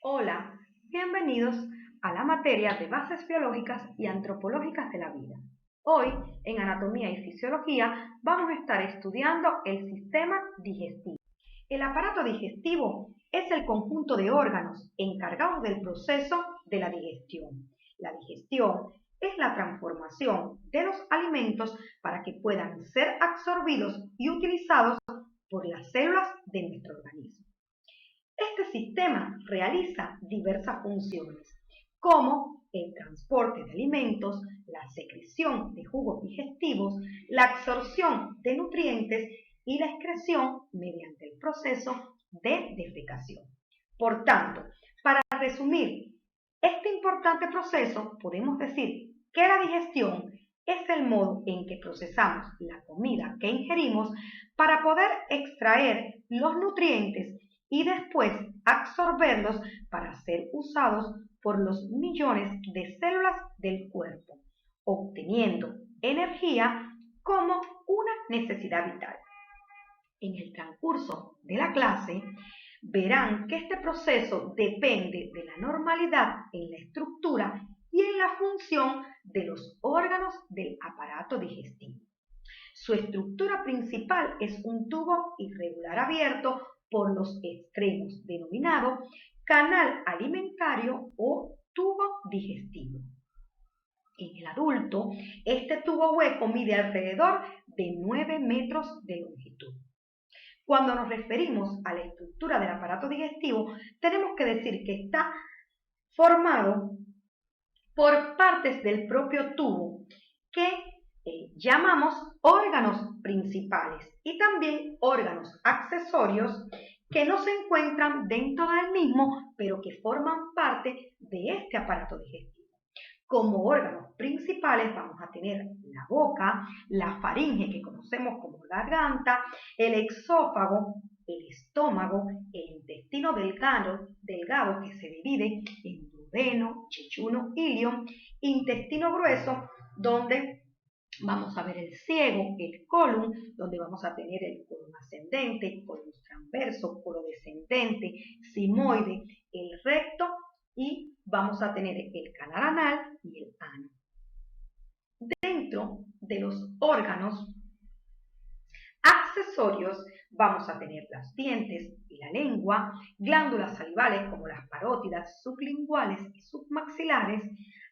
Hola, bienvenidos a la materia de bases biológicas y antropológicas de la vida. Hoy, en Anatomía y Fisiología, vamos a estar estudiando el sistema digestivo. El aparato digestivo es el conjunto de órganos encargados del proceso de la digestión. La digestión es la transformación de los alimentos para que puedan ser absorbidos y utilizados por las células de nuestro organismo. Este sistema realiza diversas funciones, como el transporte de alimentos, la secreción de jugos digestivos, la absorción de nutrientes y la excreción mediante el proceso de defecación. Por tanto, para resumir este importante proceso, podemos decir que la digestión es el modo en que procesamos la comida que ingerimos para poder extraer los nutrientes y después absorberlos para ser usados por los millones de células del cuerpo, obteniendo energía como una necesidad vital. En el transcurso de la clase verán que este proceso depende de la normalidad en la estructura y en la función de los órganos del aparato digestivo. Su estructura principal es un tubo irregular abierto por los extremos, denominado canal alimentario o tubo digestivo. En el adulto, este tubo hueco mide alrededor de 9 metros de longitud. Cuando nos referimos a la estructura del aparato digestivo, tenemos que decir que está formado por partes del propio tubo que llamamos órganos principales y también órganos accesorios que no se encuentran dentro del mismo, pero que forman parte de este aparato digestivo. Como órganos principales vamos a tener la boca, la faringe que conocemos como garganta, el exófago, el estómago, el intestino delgado que se divide en duodeno, jejunum, ilion, intestino grueso, donde vamos a ver el ciego, el colon, donde vamos a tener el colon ascendente, colon transverso, colon descendente, sigmoide, el recto y vamos a tener el canal anal y el ano. Dentro de los órganos accesorios vamos a tener los dientes y la lengua, glándulas salivales como las parótidas, sublinguales y submaxilares,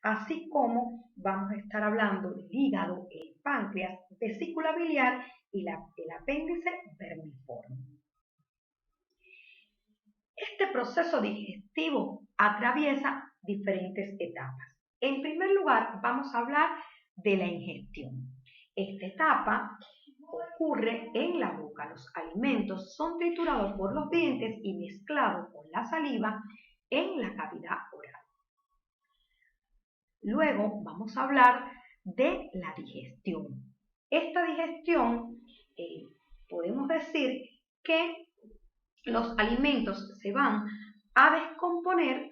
así como vamos a estar hablando del hígado, el páncreas, vesícula biliar y el apéndice vermiforme. Este proceso digestivo atraviesa diferentes etapas. En primer lugar, vamos a hablar de la ingestión. Esta etapa ocurre en la boca. Los alimentos son triturados por los dientes y mezclados con la saliva en la cavidad oral. Luego vamos a hablar de la digestión. Esta digestión podemos decir que los alimentos se van a descomponer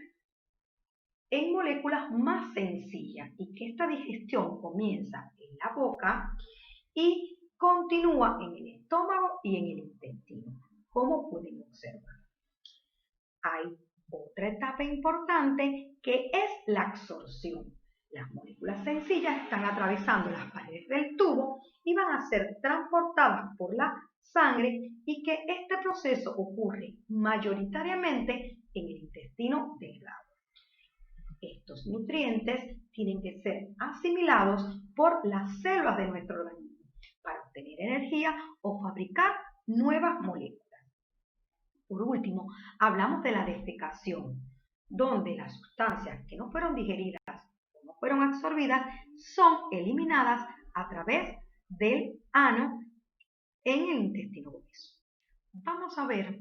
en moléculas más sencillas y que esta digestión comienza en la boca y continúa en el estómago y en el intestino, como pueden observar. Hay otra etapa importante que es la absorción. Las moléculas sencillas están atravesando las paredes del tubo y van a ser transportadas por la sangre y que este proceso ocurre mayoritariamente en el intestino delgado. Estos nutrientes tienen que ser asimilados por las células de nuestro organismo para obtener energía o fabricar nuevas moléculas. Por último, hablamos de la defecación, donde las sustancias que no fueron digeridas o no fueron absorbidas son eliminadas a través del ano en el intestino grueso. Vamos a ver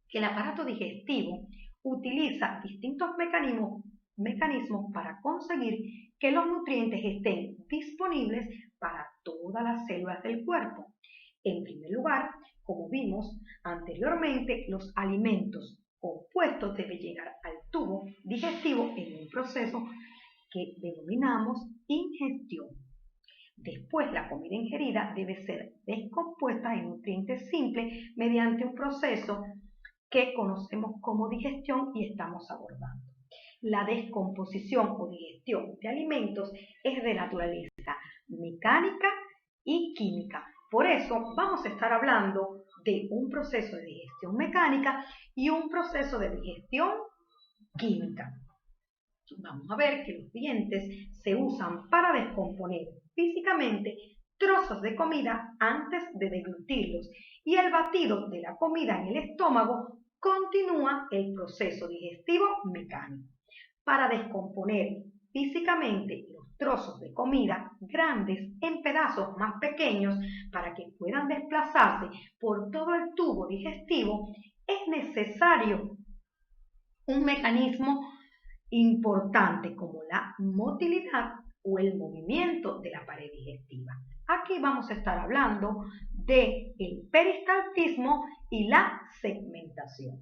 que el aparato digestivo utiliza distintos mecanismos para conseguir que los nutrientes estén disponibles para todas las células del cuerpo. En primer lugar, como vimos anteriormente, los alimentos compuestos deben llegar al tubo digestivo en un proceso que denominamos ingestión. Después, la comida ingerida debe ser descompuesta en nutrientes simples mediante un proceso que conocemos como digestión y estamos abordando. La descomposición o digestión de alimentos es de naturaleza mecánica y química. Por eso vamos a estar hablando de un proceso de digestión mecánica y un proceso de digestión química. Vamos a ver que los dientes se usan para descomponer físicamente trozos de comida antes de deglutirlos y el batido de la comida en el estómago continúa el proceso digestivo mecánico. Para descomponer físicamente los trozos de comida grandes en pedazos más pequeños para que puedan desplazarse por todo el tubo digestivo, es necesario un mecanismo importante como la motilidad o el movimiento de la pared digestiva. Aquí vamos a estar hablando del peristaltismo y la segmentación.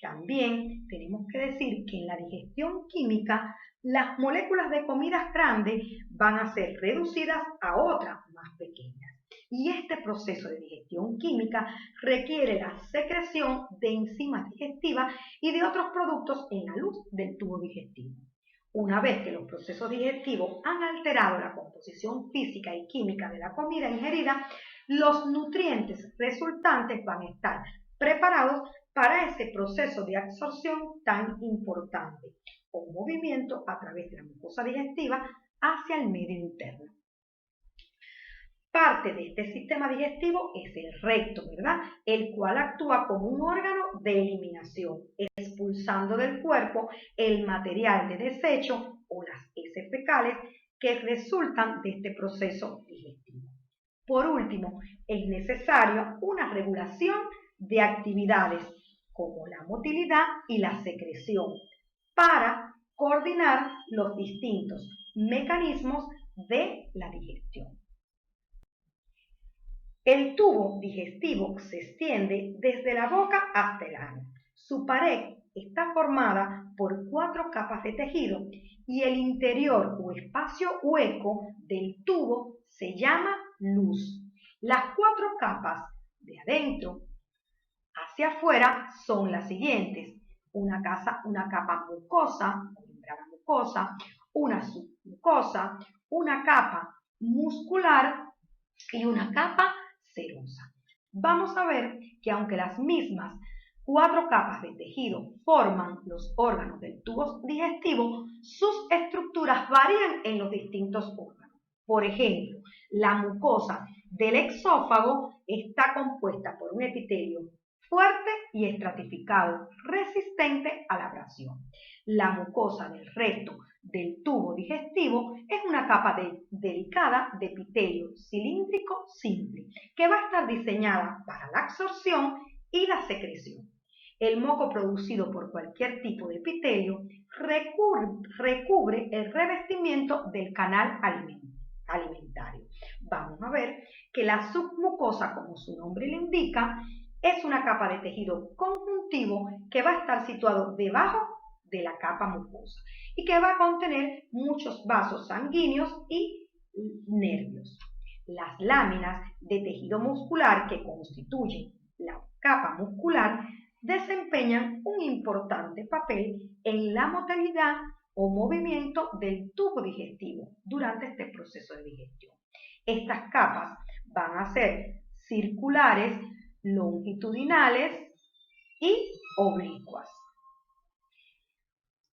También tenemos que decir que en la digestión química las moléculas de comidas grandes van a ser reducidas a otras más pequeñas. Y este proceso de digestión química requiere la secreción de enzimas digestivas y de otros productos en la luz del tubo digestivo. Una vez que los procesos digestivos han alterado la composición física y química de la comida ingerida, los nutrientes resultantes van a estar preparados para ese proceso de absorción tan importante o movimiento a través de la mucosa digestiva hacia el medio interno. Parte de este sistema digestivo es el recto, ¿verdad? El cual actúa como un órgano de eliminación, expulsando del cuerpo el material de desecho o las heces fecales que resultan de este proceso digestivo. Por último, es necesaria una regulación de actividades como la motilidad y la secreción para coordinar los distintos mecanismos de la digestión. El tubo digestivo se extiende desde la boca hasta el ano. Su pared está formada por 4 capas de tejido y el interior o espacio hueco del tubo se llama luz. Las 4 capas de adentro hacia afuera son las siguientes: una capa mucosa, membrana mucosa, una submucosa, una capa muscular y una capa serosa. Vamos a ver que aunque las mismas 4 capas de tejido forman los órganos del tubo digestivo, sus estructuras varían en los distintos órganos. Por ejemplo, la mucosa del exófago está compuesta por un epitelio fuerte y estratificado, resistente a la abrasión. La mucosa del recto del tubo digestivo es una capa delicada de epitelio cilíndrico simple que va a estar diseñada para la absorción y la secreción. El moco producido por cualquier tipo de epitelio recubre el revestimiento del canal alimentario. Vamos a ver que la submucosa, como su nombre le indica, es una capa de tejido conjuntivo que va a estar situado debajo de la capa mucosa y que va a contener muchos vasos sanguíneos y nervios. Las láminas de tejido muscular que constituyen la capa muscular desempeñan un importante papel en la motilidad o movimiento del tubo digestivo durante este proceso de digestión. Estas capas van a ser circulares, longitudinales y oblicuas.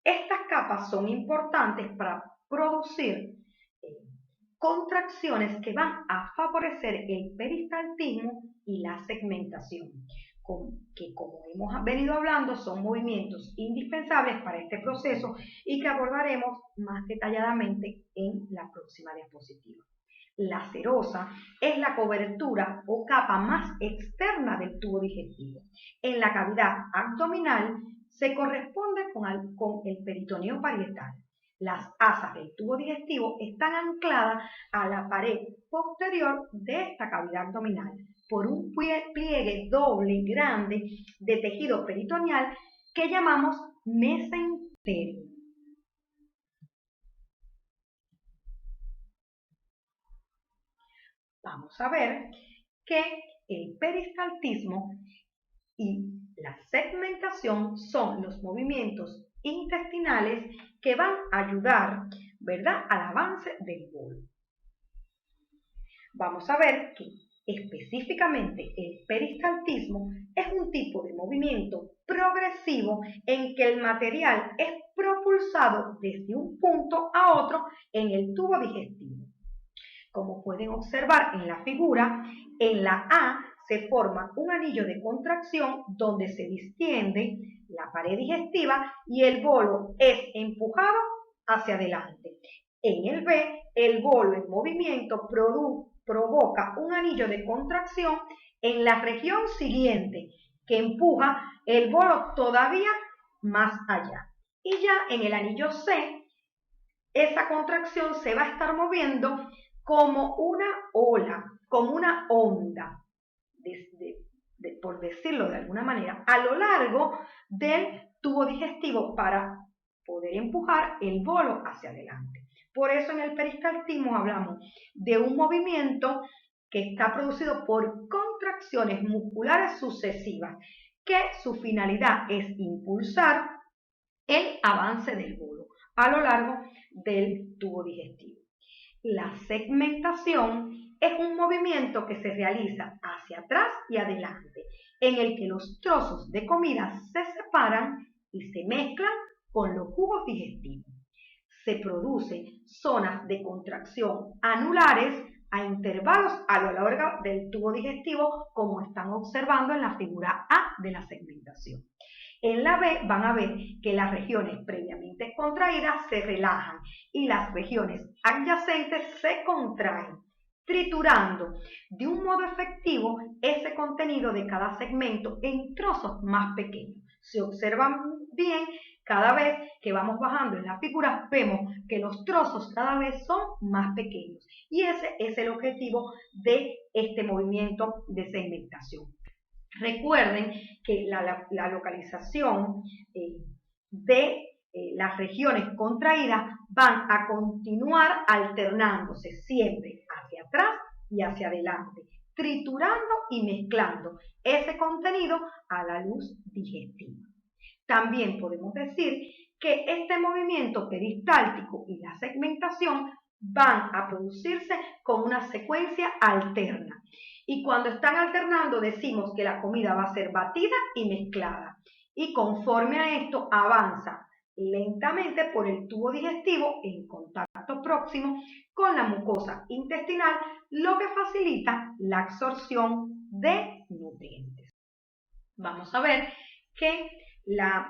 Estas capas son importantes para producir contracciones que van a favorecer el peristaltismo y la segmentación, que como hemos venido hablando son movimientos indispensables para este proceso y que abordaremos más detalladamente en la próxima diapositiva. La serosa es la cobertura o capa más externa del tubo digestivo. En la cavidad abdominal se corresponde con el peritoneo parietal. Las asas del tubo digestivo están ancladas a la pared posterior de esta cavidad abdominal por un pliegue doble grande de tejido peritoneal que llamamos mesenterio. Vamos a ver que el peristaltismo Y la segmentación son los movimientos intestinales que van a ayudar, ¿verdad?, al avance del bolo. Vamos a ver que específicamente el peristaltismo es un tipo de movimiento progresivo en que el material es propulsado desde un punto a otro en el tubo digestivo. Como pueden observar en la figura, en la A se forma un anillo de contracción donde se distiende la pared digestiva y el bolo es empujado hacia adelante. En el B, el bolo en movimiento provoca un anillo de contracción en la región siguiente que empuja el bolo todavía más allá. Y ya en el anillo C, esa contracción se va a estar moviendo como una ola, como una onda, por decirlo de alguna manera, a lo largo del tubo digestivo para poder empujar el bolo hacia adelante. Por eso en el peristaltismo hablamos de un movimiento que está producido por contracciones musculares sucesivas, que su finalidad es impulsar el avance del bolo a lo largo del tubo digestivo. La segmentación es un movimiento que se realiza hacia atrás y adelante, en el que los trozos de comida se separan y se mezclan con los jugos digestivos. Se producen zonas de contracción anulares a intervalos a lo largo del tubo digestivo, como están observando en la figura A de la segmentación. En la B van a ver que las regiones previamente contraídas se relajan y las regiones adyacentes se contraen, triturando de un modo efectivo ese contenido de cada segmento en trozos más pequeños. Si observan bien, cada vez que vamos bajando en la figura, vemos que los trozos cada vez son más pequeños. Y ese es el objetivo de este movimiento de segmentación. Recuerden que la localización de las regiones contraídas van a continuar alternándose siempre hacia atrás y hacia adelante, triturando y mezclando ese contenido a la luz digestiva. También podemos decir que este movimiento peristáltico y la segmentación van a producirse con una secuencia alterna. Y cuando están alternando decimos que la comida va a ser batida y mezclada. Y conforme a esto avanza lentamente por el tubo digestivo en contacto próximo con la mucosa intestinal, lo que facilita la absorción de nutrientes. Vamos a ver que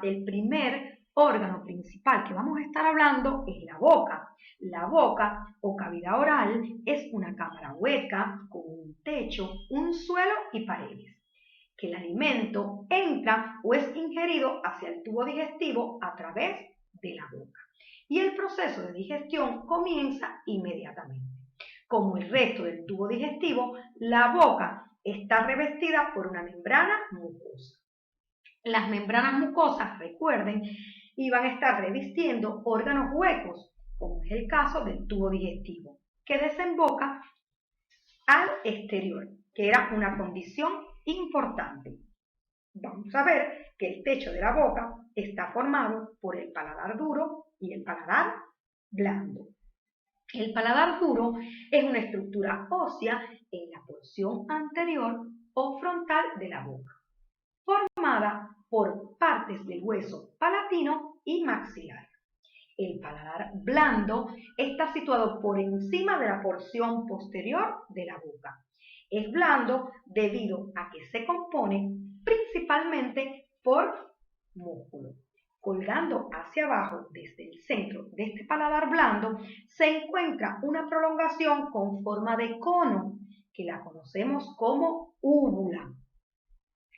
el primer órgano principal que vamos a estar hablando es la boca. La boca o cavidad oral es una cámara hueca con un techo, un suelo y paredes, que el alimento entra o es ingerido hacia el tubo digestivo a través de la boca. Y el proceso de digestión comienza inmediatamente. Como el resto del tubo digestivo, la boca está revestida por una membrana mucosa. Las membranas mucosas, recuerden, iban a estar revistiendo órganos huecos, como es el caso del tubo digestivo, que desemboca al exterior, que era una condición importante. Vamos a ver que el techo de la boca está formado por el paladar duro y el paladar blando. El paladar duro es una estructura ósea en la porción anterior o frontal de la boca, formada por partes del hueso palatino y maxilar. El paladar blando está situado por encima de la porción posterior de la boca. Es blando debido a que se compone principalmente por músculo. Colgando hacia abajo desde el centro de este paladar blando se encuentra una prolongación con forma de cono que la conocemos como úvula.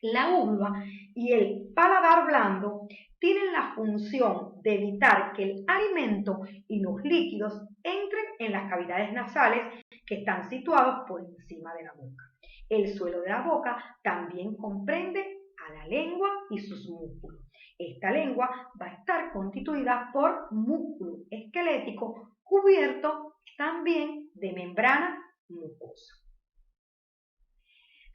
La úvula y el paladar blando tienen la función de evitar que el alimento y los líquidos entren en las cavidades nasales que están situados por encima de la boca. El suelo de la boca también comprende a la lengua y sus músculos. Esta lengua va a estar constituida por músculo esquelético cubierto también de membrana mucosa.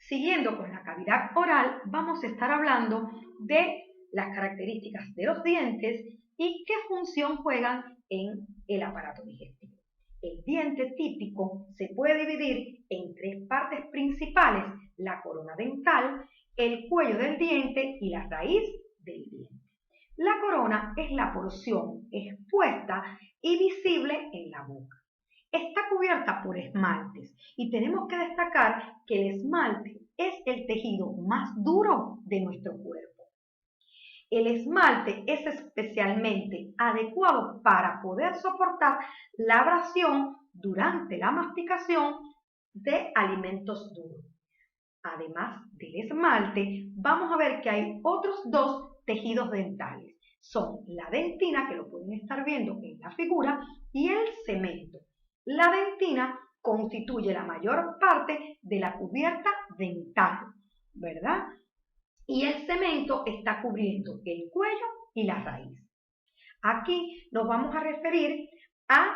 Siguiendo con la cavidad oral, vamos a estar hablando de las características de los dientes y qué función juegan en el aparato digestivo. El diente típico se puede dividir en tres partes principales: la corona dental, el cuello del diente y la raíz del diente. La corona es la porción expuesta y visible en la boca. Está cubierta por esmaltes y tenemos que destacar que el esmalte es el tejido más duro de nuestro cuerpo. El esmalte es especialmente adecuado para poder soportar la abrasión durante la masticación de alimentos duros. Además del esmalte, vamos a ver que hay otros dos tejidos dentales. Son la dentina, que lo pueden estar viendo en la figura, y el cemento. La dentina constituye la mayor parte de la cubierta dental, ¿verdad? Y el cemento está cubriendo el cuello y la raíz. Aquí nos vamos a referir a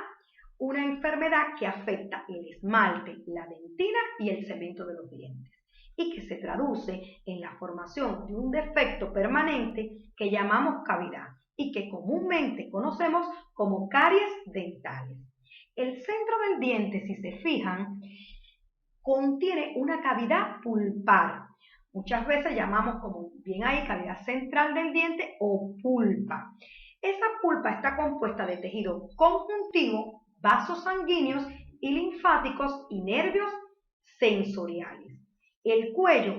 una enfermedad que afecta el esmalte, la dentina y el cemento de los dientes, y que se traduce en la formación de un defecto permanente que llamamos cavidad y que comúnmente conocemos como caries dentales. El centro del diente, si se fijan, contiene una cavidad pulpar. Muchas veces llamamos, como bien ahí, cavidad central del diente o pulpa. Esa pulpa está compuesta de tejido conjuntivo, vasos sanguíneos y linfáticos y nervios sensoriales. El cuello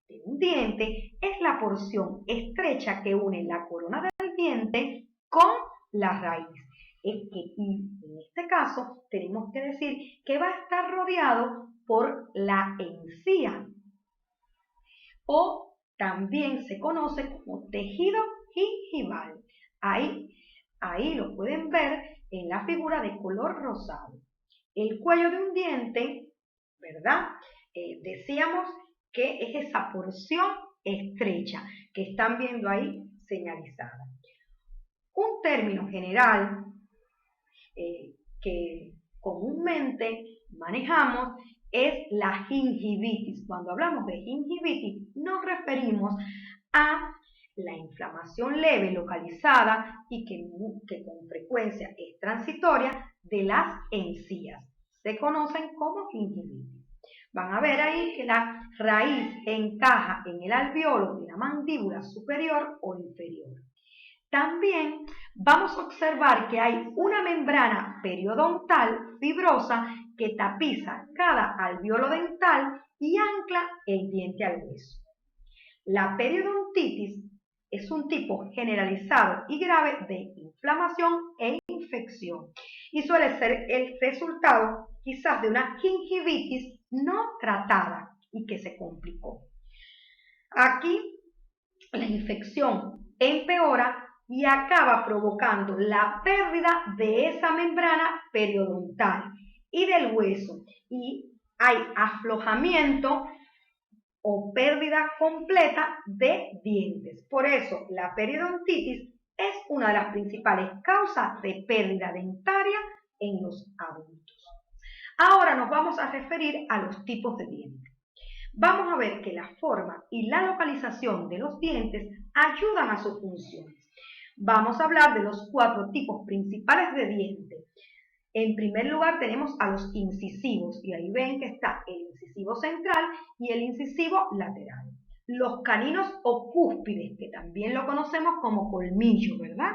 de un diente es la porción estrecha que une la corona del diente con la raíz. Y en este caso tenemos que decir que va a estar rodeado por la encía, o también se conoce como tejido gingival. Ahí lo pueden ver en la figura de color rosado. El cuello de un diente, ¿verdad? Decíamos que es esa porción estrecha que están viendo ahí señalizada. Un término general que comúnmente manejamos es la gingivitis. Cuando hablamos de gingivitis nos referimos a la inflamación leve localizada y que con frecuencia es transitoria de las encías. Se conocen como gingivitis. Van a ver ahí que la raíz encaja en el alveolo de la mandíbula superior o inferior. También vamos a observar que hay una membrana periodontal fibrosa que tapiza cada alveolo dental y ancla el diente al hueso. La periodontitis es un tipo generalizado y grave de inflamación e infección y suele ser el resultado quizás de una gingivitis no tratada y que se complicó. Aquí la infección empeora y acaba provocando la pérdida de esa membrana periodontal y del hueso, y hay aflojamiento o pérdida completa de dientes. Por eso la periodontitis es una de las principales causas de pérdida dentaria en los adultos. Ahora nos vamos a referir a los tipos de dientes. Vamos a ver que la forma y la localización de los dientes ayudan a sus funciones. Vamos a hablar de los 4 tipos principales de dientes. En primer lugar tenemos a los incisivos, y ahí ven que está el incisivo central y el incisivo lateral. Los caninos o cúspides, que también lo conocemos como colmillo, ¿verdad?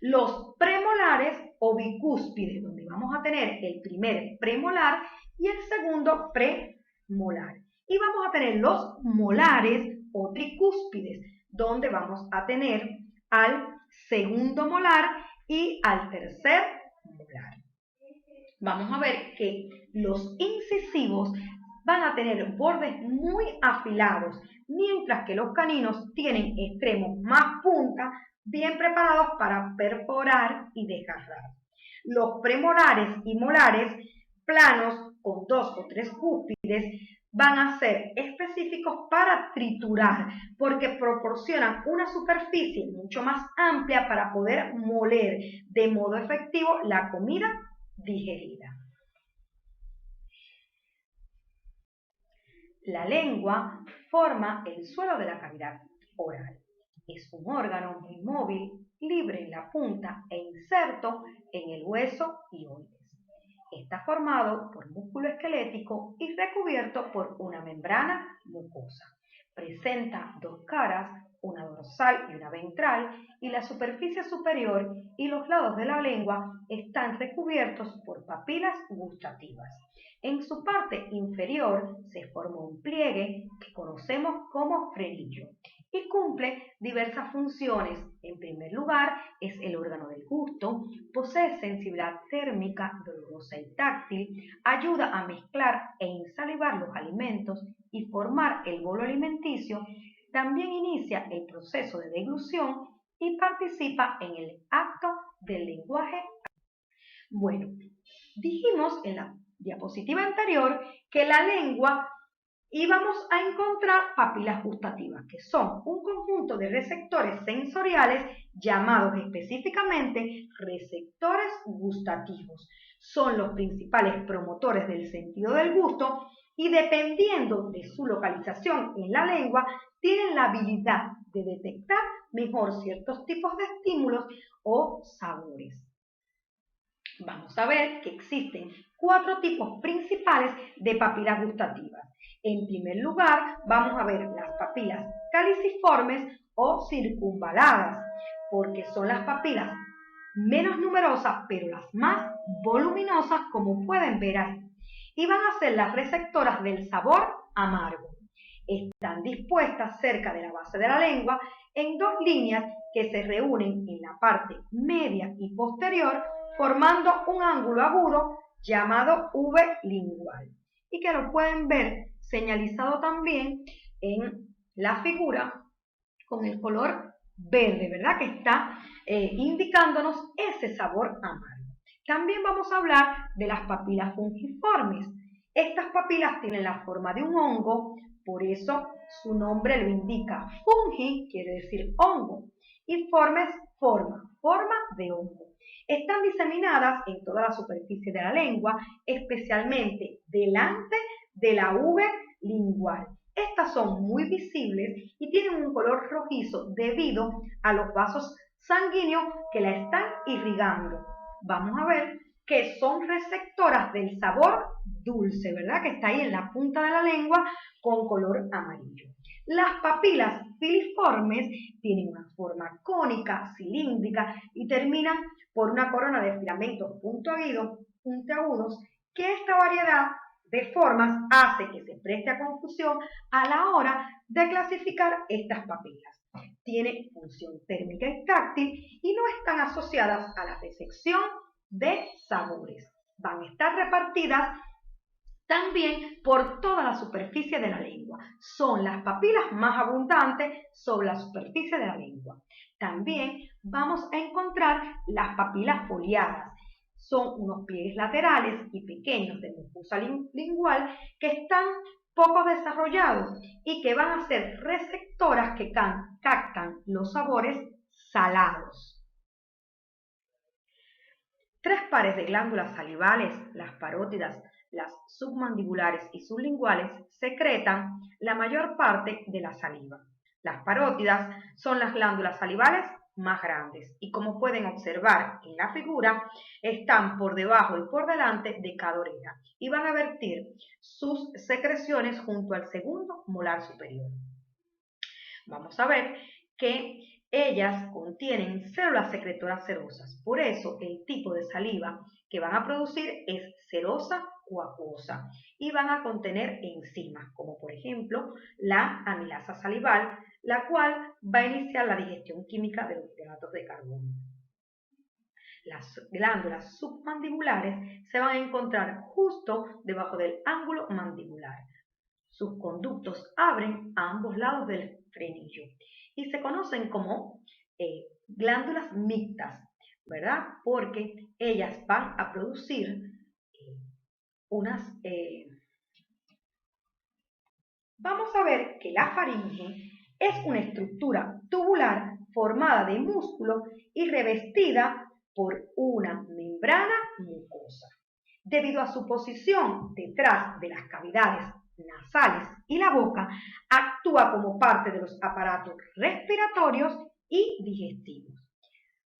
Los premolares o bicúspides, donde vamos a tener el primer premolar y el segundo premolar. Y vamos a tener los molares o tricúspides, donde vamos a tener al segundo molar y al tercer molar. Vamos a ver que los incisivos van a tener bordes muy afilados, mientras que los caninos tienen extremos más punta, bien preparados para perforar y desgarrar. Los premolares y molares planos con 2 o 3 cúspides van a ser específicos para triturar, porque proporcionan una superficie mucho más amplia para poder moler de modo efectivo la comida digerida. La lengua forma el suelo de la cavidad oral. Es un órgano muy móvil, libre en la punta e inserto en el hueso hioides. Está formado por músculo esquelético y recubierto por una membrana mucosa. Presenta dos caras, una dorsal y una ventral, y la superficie superior y los lados de la lengua están recubiertos por papilas gustativas. En su parte inferior se forma un pliegue que conocemos como frenillo y cumple diversas funciones. En primer lugar, es el órgano del gusto, posee sensibilidad térmica, dolorosa y táctil, ayuda a mezclar e insalivar los alimentos y formar el bolo alimenticio, también inicia el proceso de deglución y participa en el acto del lenguaje. Bueno, dijimos en la diapositiva anterior que la lengua íbamos a encontrar papilas gustativas, que son un conjunto de receptores sensoriales llamados específicamente receptores gustativos. Son los principales promotores del sentido del gusto y dependiendo de su localización en la lengua, tienen la habilidad de detectar mejor ciertos tipos de estímulos o sabores. Vamos a ver que existen 4 tipos principales de papilas gustativas. En primer lugar, vamos a ver las papilas caliciformes o circunvaladas, porque son las papilas menos numerosas, pero las más voluminosas, como pueden ver ahí. Y van a ser las receptoras del sabor amargo. Están dispuestas cerca de la base de la lengua en 2 líneas que se reúnen en la parte media y posterior, formando un ángulo agudo llamado V lingual y que lo pueden ver señalizado también en la figura con el color verde, ¿verdad? Que está indicándonos ese sabor amargo. También vamos a hablar de las papilas fungiformes. Estas papilas tienen la forma de un hongo, por eso su nombre lo indica. Fungi quiere decir hongo y formes, forma de hongo. Están diseminadas en toda la superficie de la lengua, especialmente delante de la V lingual. Estas son muy visibles y tienen un color rojizo debido a los vasos sanguíneos que la están irrigando. Vamos a ver que son receptoras del sabor dulce, ¿verdad? Que está ahí en la punta de la lengua con color amarillo. Las papilas filiformes tienen una forma cónica, cilíndrica y terminan por una corona de filamentos puntiagudos que esta variedad de formas hace que se preste a confusión a la hora de clasificar estas papilas. Tienen función térmica y táctil y no están asociadas a la recepción de sabores. Van a estar repartidas también por toda la superficie de la lengua. Son las papilas más abundantes sobre la superficie de la lengua. También vamos a encontrar las papilas foliadas. Son unos pliegues laterales y pequeños de mucosa lingual que están poco desarrollados y que van a ser receptoras que captan los sabores salados. 3 pares de glándulas salivales, las parótidas, las submandibulares y sublinguales, secretan la mayor parte de la saliva. Las parótidas son las glándulas salivales más grandes y como pueden observar en la figura, están por debajo y por delante de cada oreja y van a vertir sus secreciones junto al segundo molar superior. Vamos a ver que ellas contienen células secretoras serosas, por eso el tipo de saliva que van a producir es serosa o acuosa y van a contener enzimas, como por ejemplo la amilasa salival, la cual va a iniciar la digestión química de los hidratos de carbono. Las glándulas submandibulares se van a encontrar justo debajo del ángulo mandibular. Sus conductos abren a ambos lados del frenillo y se conocen como glándulas mixtas, ¿verdad? Porque ellas van a producir Vamos a ver que la faringe es una estructura tubular formada de músculo y revestida por una membrana mucosa. Debido a su posición detrás de las cavidades nasales y la boca, actúa como parte de los aparatos respiratorios y digestivos.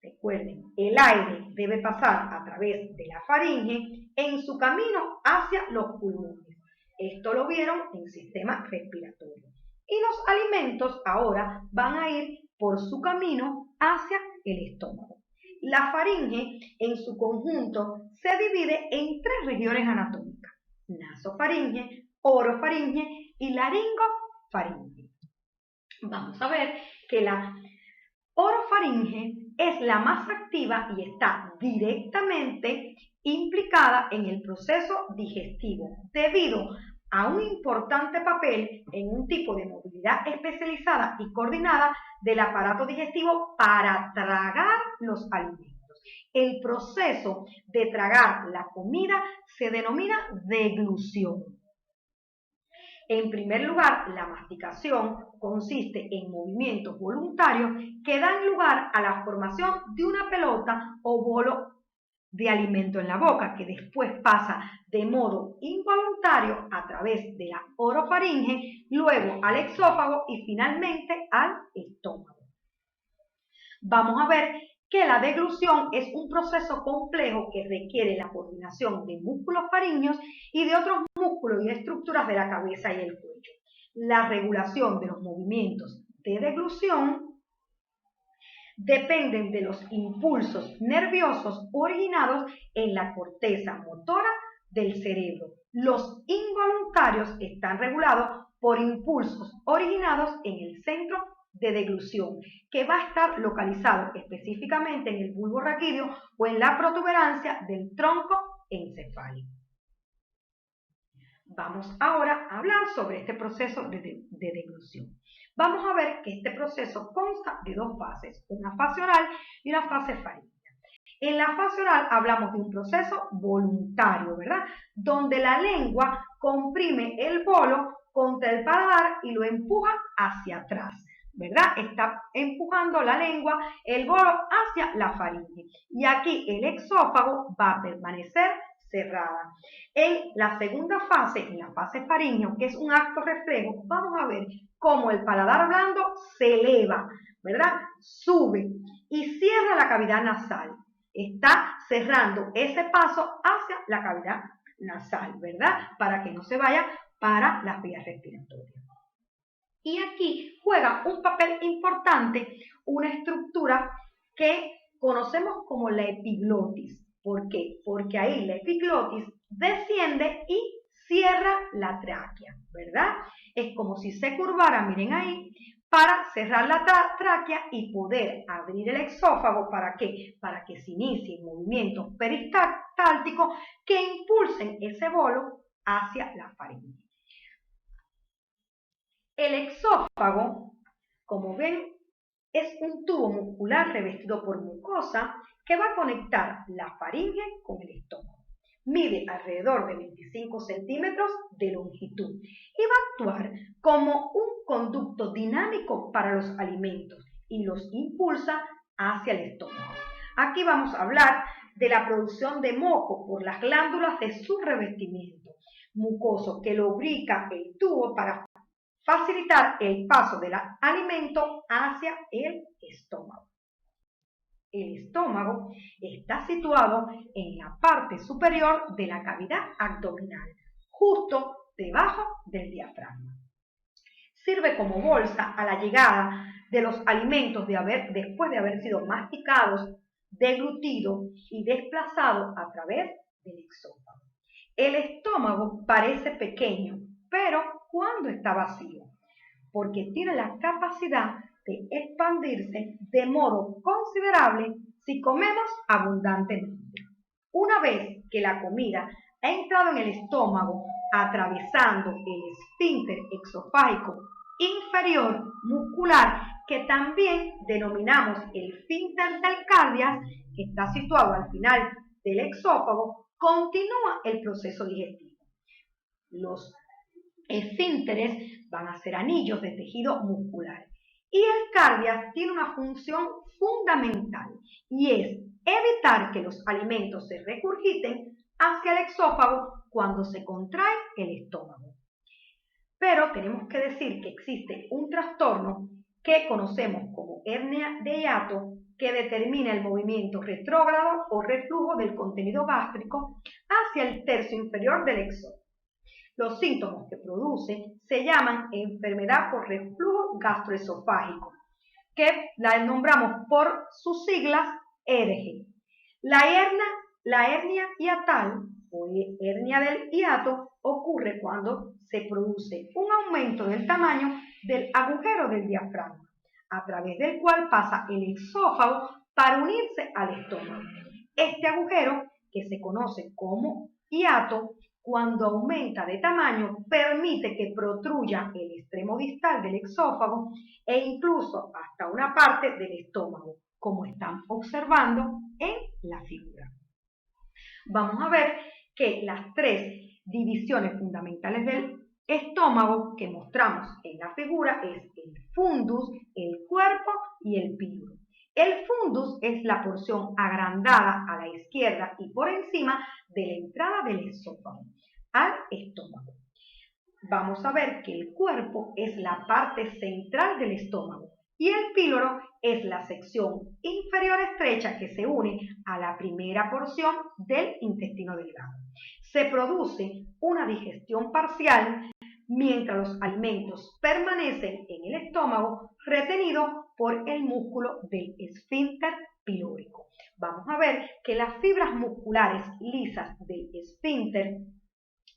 Recuerden, el aire debe pasar a través de la faringe en su camino hacia los pulmones. Esto lo vieron en sistema respiratorio. Y los alimentos ahora van a ir por su camino hacia el estómago. La faringe en su conjunto se divide en 3 regiones anatómicas: nasofaringe, orofaringe y laringofaringe. Vamos a ver que la orofaringe es la más activa y está directamente implicada en el proceso digestivo debido a un importante papel en un tipo de movilidad especializada y coordinada del aparato digestivo para tragar los alimentos. El proceso de tragar la comida se denomina deglución. En primer lugar, la masticación consiste en movimientos voluntarios que dan lugar a la formación de una pelota o bolo de alimento en la boca, que después pasa de modo involuntario a través de la orofaringe, luego al exófago y finalmente al estómago. Vamos a ver que la deglución es un proceso complejo que requiere la coordinación de músculos faríneos y de otros músculos y estructuras de la cabeza y el cuello. La regulación de los movimientos de deglución dependen de los impulsos nerviosos originados en la corteza motora del cerebro. Los involuntarios están regulados por impulsos originados en el centro de deglución, que va a estar localizado específicamente en el bulbo raquídeo o en la protuberancia del tronco encefálico. Vamos ahora a hablar sobre este proceso de deglución. Vamos a ver que este proceso consta de 2 fases, una fase oral y una fase faríngea. En la fase oral hablamos de un proceso voluntario, ¿verdad? Donde la lengua comprime el bolo contra el paladar y lo empuja hacia atrás, ¿verdad? Está empujando la lengua, el bolo hacia la faringe. Y aquí el exófago va a permanecer cerrada. En la segunda fase, en la fase faríngea, que es un acto reflejo, vamos a ver cómo el paladar blando se eleva, ¿verdad? Sube y cierra la cavidad nasal. Está cerrando ese paso hacia la cavidad nasal, ¿verdad? Para que no se vaya para las vías respiratorias. Y aquí juega un papel importante una estructura que conocemos como la epiglotis. ¿Por qué? Porque ahí la epiglotis desciende y cierra la tráquea, ¿verdad? Es como si se curvara, miren ahí, para cerrar la tráquea y poder abrir el exófago. ¿Para qué? Para que se inicien movimientos peristálticos que impulsen ese bolo hacia la faringe. El exófago, como ven, es un tubo muscular revestido por mucosa que va a conectar la faringe con el estómago. Mide alrededor de 25 centímetros de longitud y va a actuar como un conducto dinámico para los alimentos y los impulsa hacia el estómago. Aquí vamos a hablar de la producción de moco por las glándulas de su revestimiento mucoso que lubrica el tubo para facilitar el paso del alimento hacia el estómago. El estómago está situado en la parte superior de la cavidad abdominal, justo debajo del diafragma. Sirve como bolsa a la llegada de los alimentos después de haber sido masticados, deglutidos y desplazados a través del exófago. El estómago parece pequeño, pero cuando está vacío, porque tiene la capacidad de expandirse de modo considerable si comemos abundantemente. Una vez que la comida ha entrado en el estómago, atravesando el esfínter exofágico inferior muscular, que también denominamos el esfínter del cardias, que está situado al final del exófago, continúa el proceso digestivo. Los esfínteres van a ser anillos de tejido muscular. Y el cardias tiene una función fundamental y es evitar que los alimentos se regurgiten hacia el exófago cuando se contrae el estómago. Pero tenemos que decir que existe un trastorno que conocemos como hernia de hiato, que determina el movimiento retrógrado o reflujo del contenido gástrico hacia el tercio inferior del exófago. Los síntomas que produce se llaman enfermedad por reflujo gastroesofágico, que la nombramos por sus siglas ERG. La hernia hiatal o hernia del hiato ocurre cuando se produce un aumento del tamaño del agujero del diafragma, a través del cual pasa el esófago para unirse al estómago. Este agujero, que se conoce como hiato, cuando aumenta de tamaño, permite que protruya el extremo distal del exófago e incluso hasta una parte del estómago, como están observando en la figura. Vamos a ver que las tres divisiones fundamentales del estómago que mostramos en la figura es el fundus, el cuerpo y el píloro. El fundus es la porción agrandada a la izquierda y por encima de la entrada del esófago al estómago. Vamos a ver que el cuerpo es la parte central del estómago y el píloro es la sección inferior estrecha que se une a la primera porción del intestino delgado. Se produce una digestión parcial mientras los alimentos permanecen en el estómago retenidos por el músculo del esfínter pilórico. Vamos a ver que las fibras musculares lisas del esfínter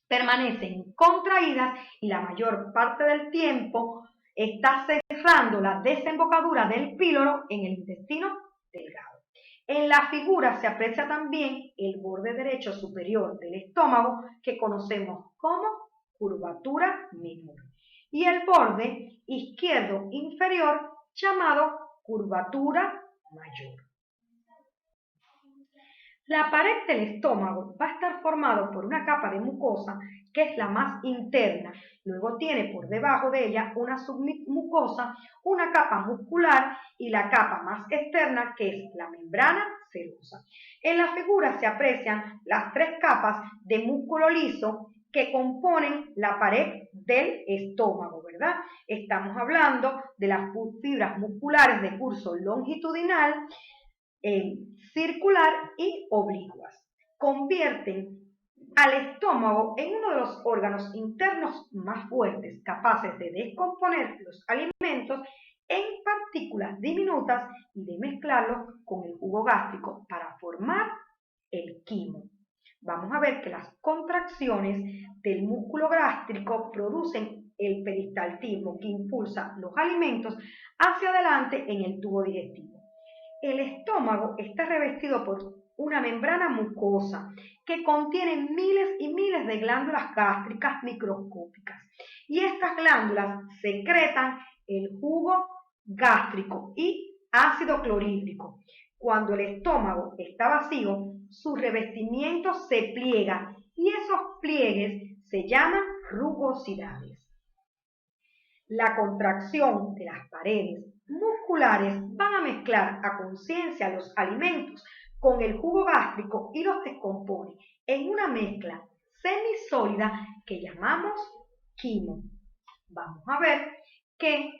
permanecen contraídas y la mayor parte del tiempo está cerrando la desembocadura del píloro en el intestino delgado. En la figura se aprecia también el borde derecho superior del estómago, que conocemos como curvatura menor, y el borde izquierdo inferior llamado curvatura mayor. La pared del estómago va a estar formado por una capa de mucosa que es la más interna. Luego tiene por debajo de ella una submucosa, una capa muscular y la capa más externa que es la membrana serosa. En la figura se aprecian las tres capas de músculo liso que componen la pared del estómago, ¿verdad? Estamos hablando de las fibras musculares de curso longitudinal, circular y oblicuas. Convierten al estómago en uno de los órganos internos más fuertes, capaces de descomponer los alimentos en partículas diminutas y de mezclarlos con el jugo gástrico para formar el quimo. Vamos a ver que las contracciones del músculo gástrico producen el peristaltismo que impulsa los alimentos hacia adelante en el tubo digestivo. El estómago está revestido por una membrana mucosa que contiene miles y miles de glándulas gástricas microscópicas, y estas glándulas secretan el jugo gástrico y ácido clorhídrico. Cuando el estómago está vacío, su revestimiento se pliega y esos pliegues se llaman rugosidades. La contracción de las paredes musculares van a mezclar a conciencia los alimentos con el jugo gástrico y los descompone en una mezcla semisólida que llamamos quimo. Vamos a ver que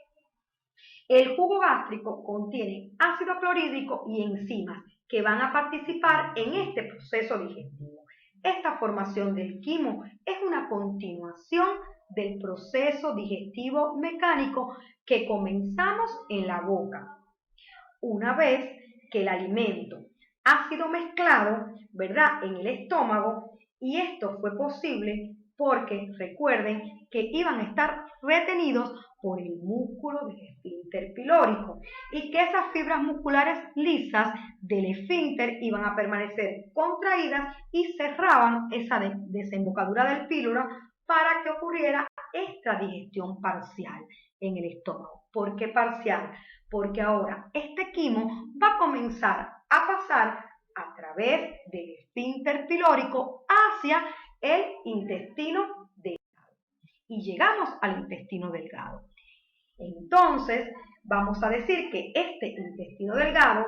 el jugo gástrico contiene ácido clorhídrico y enzimas que van a participar en este proceso digestivo. Esta formación del quimo es una continuación del proceso digestivo mecánico que comenzamos en la boca. Una vez que el alimento ha sido mezclado, ¿verdad?, en el estómago, y esto fue posible porque recuerden que iban a estar retenidos por el músculo del esfínter pilórico y que esas fibras musculares lisas del esfínter iban a permanecer contraídas y cerraban esa desembocadura del píloro para que ocurriera esta digestión parcial en el estómago. ¿Por qué parcial? Porque ahora este quimo va a comenzar a pasar a través del esfínter pilórico hacia el intestino delgado. Y llegamos al intestino delgado. Entonces, vamos a decir que este intestino delgado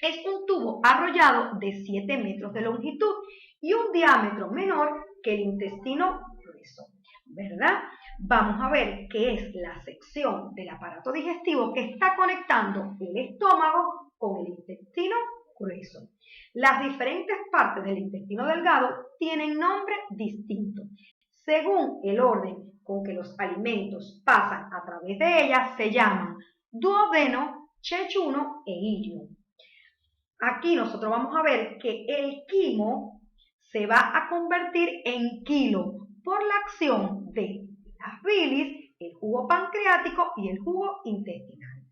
es un tubo arrollado de 7 metros de longitud y un diámetro menor que el intestino grueso. ¿verdad? Vamos a ver qué es la sección del aparato digestivo que está conectando el estómago con el intestino grueso. Las diferentes partes del intestino delgado tienen nombres distintos. Según el orden con que los alimentos pasan a través de ellas, se llaman duodeno, yeyuno e ilio. Aquí nosotros vamos a ver que el quimo se va a convertir en quilo por la acción de las bilis, el jugo pancreático y el jugo intestinal.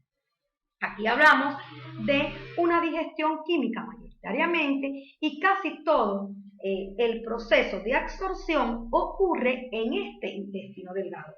Aquí hablamos de una digestión química mayoritariamente y casi todo el proceso de absorción ocurre en este intestino delgado.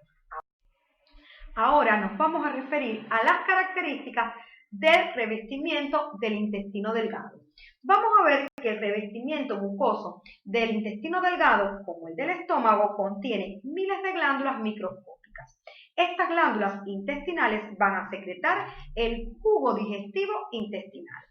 Ahora nos vamos a referir a las características del revestimiento del intestino delgado. Vamos a ver que el revestimiento mucoso del intestino delgado, como el del estómago, contiene miles de glándulas microscópicas. Estas glándulas intestinales van a secretar el jugo digestivo intestinal.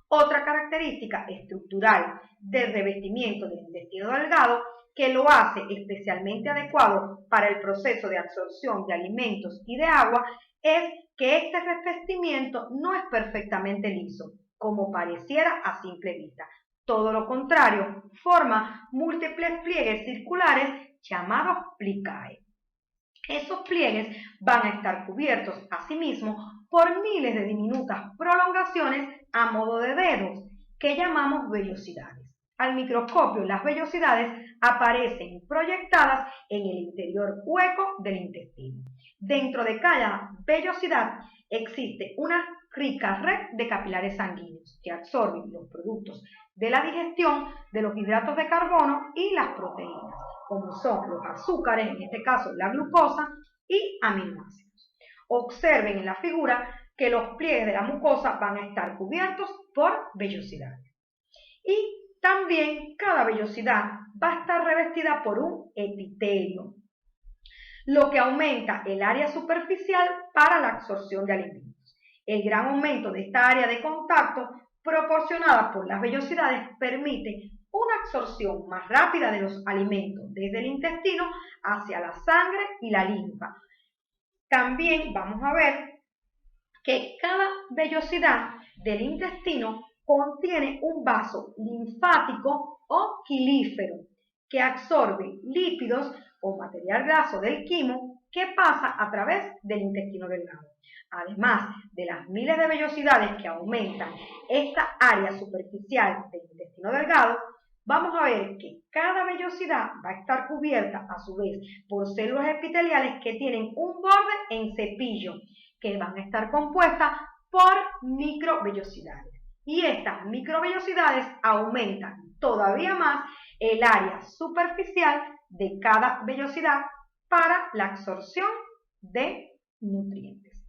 Otra característica estructural del revestimiento del intestino delgado que lo hace especialmente adecuado para el proceso de absorción de alimentos y de agua es que este revestimiento no es perfectamente liso, como pareciera a simple vista. Todo lo contrario, forma múltiples pliegues circulares llamados plicae. Esos pliegues van a estar cubiertos asimismo por miles de diminutas prolongaciones a modo de dedos, que llamamos vellosidades. Al microscopio, las vellosidades aparecen proyectadas en el interior hueco del intestino. Dentro de cada vellosidad existe una rica red de capilares sanguíneos que absorben los productos de la digestión de los hidratos de carbono y las proteínas, como son los azúcares, en este caso la glucosa, y aminoácidos. Observen en la figura que los pliegues de la mucosa van a estar cubiertos por vellosidades. Y también cada vellosidad va a estar revestida por un epitelio, lo que aumenta el área superficial para la absorción de alimentos. El gran aumento de esta área de contacto proporcionada por las vellosidades permite una absorción más rápida de los alimentos desde el intestino hacia la sangre y la linfa. También vamos a ver que cada vellosidad del intestino contiene un vaso linfático o quilífero que absorbe lípidos o material graso del quimo que pasa a través del intestino delgado. Además de las miles de vellosidades que aumentan esta área superficial del intestino delgado, vamos a ver que cada vellosidad va a estar cubierta a su vez por células epiteliales que tienen un borde en cepillo, que van a estar compuestas por microvellosidades. Y estas microvellosidades aumentan todavía más el área superficial de cada vellosidad para la absorción de nutrientes.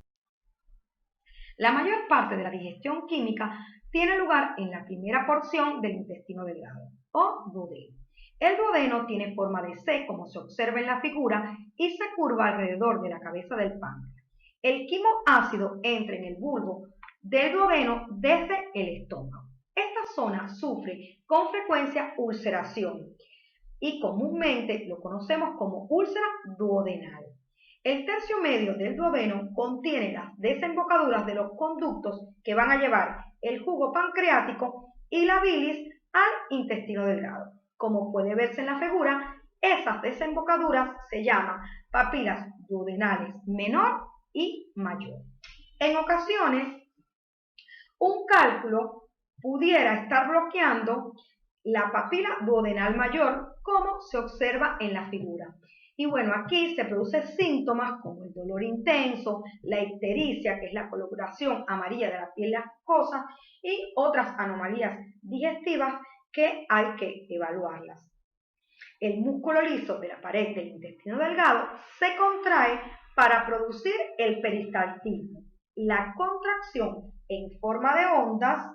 La mayor parte de la digestión química tiene lugar en la primera porción del intestino delgado, o duodeno. El duodeno tiene forma de C, como se observa en la figura, y se curva alrededor de la cabeza del páncreas. El quimo ácido entra en el bulbo del duodeno desde el estómago. Esta zona sufre con frecuencia ulceración y comúnmente lo conocemos como úlcera duodenal. El tercio medio del duodeno contiene las desembocaduras de los conductos que van a llevar el jugo pancreático y la bilis al intestino delgado. Como puede verse en la figura, esas desembocaduras se llaman papilas duodenales menor y mayor. En ocasiones, un cálculo pudiera estar bloqueando la papila duodenal mayor, como se observa en la figura. Y bueno, aquí se producen síntomas como el dolor intenso, la ictericia, que es la coloración amarilla de la piel ascosa, y otras anomalías digestivas que hay que evaluarlas. El músculo liso de la pared del intestino delgado se contrae para producir el peristaltismo, la contracción en forma de ondas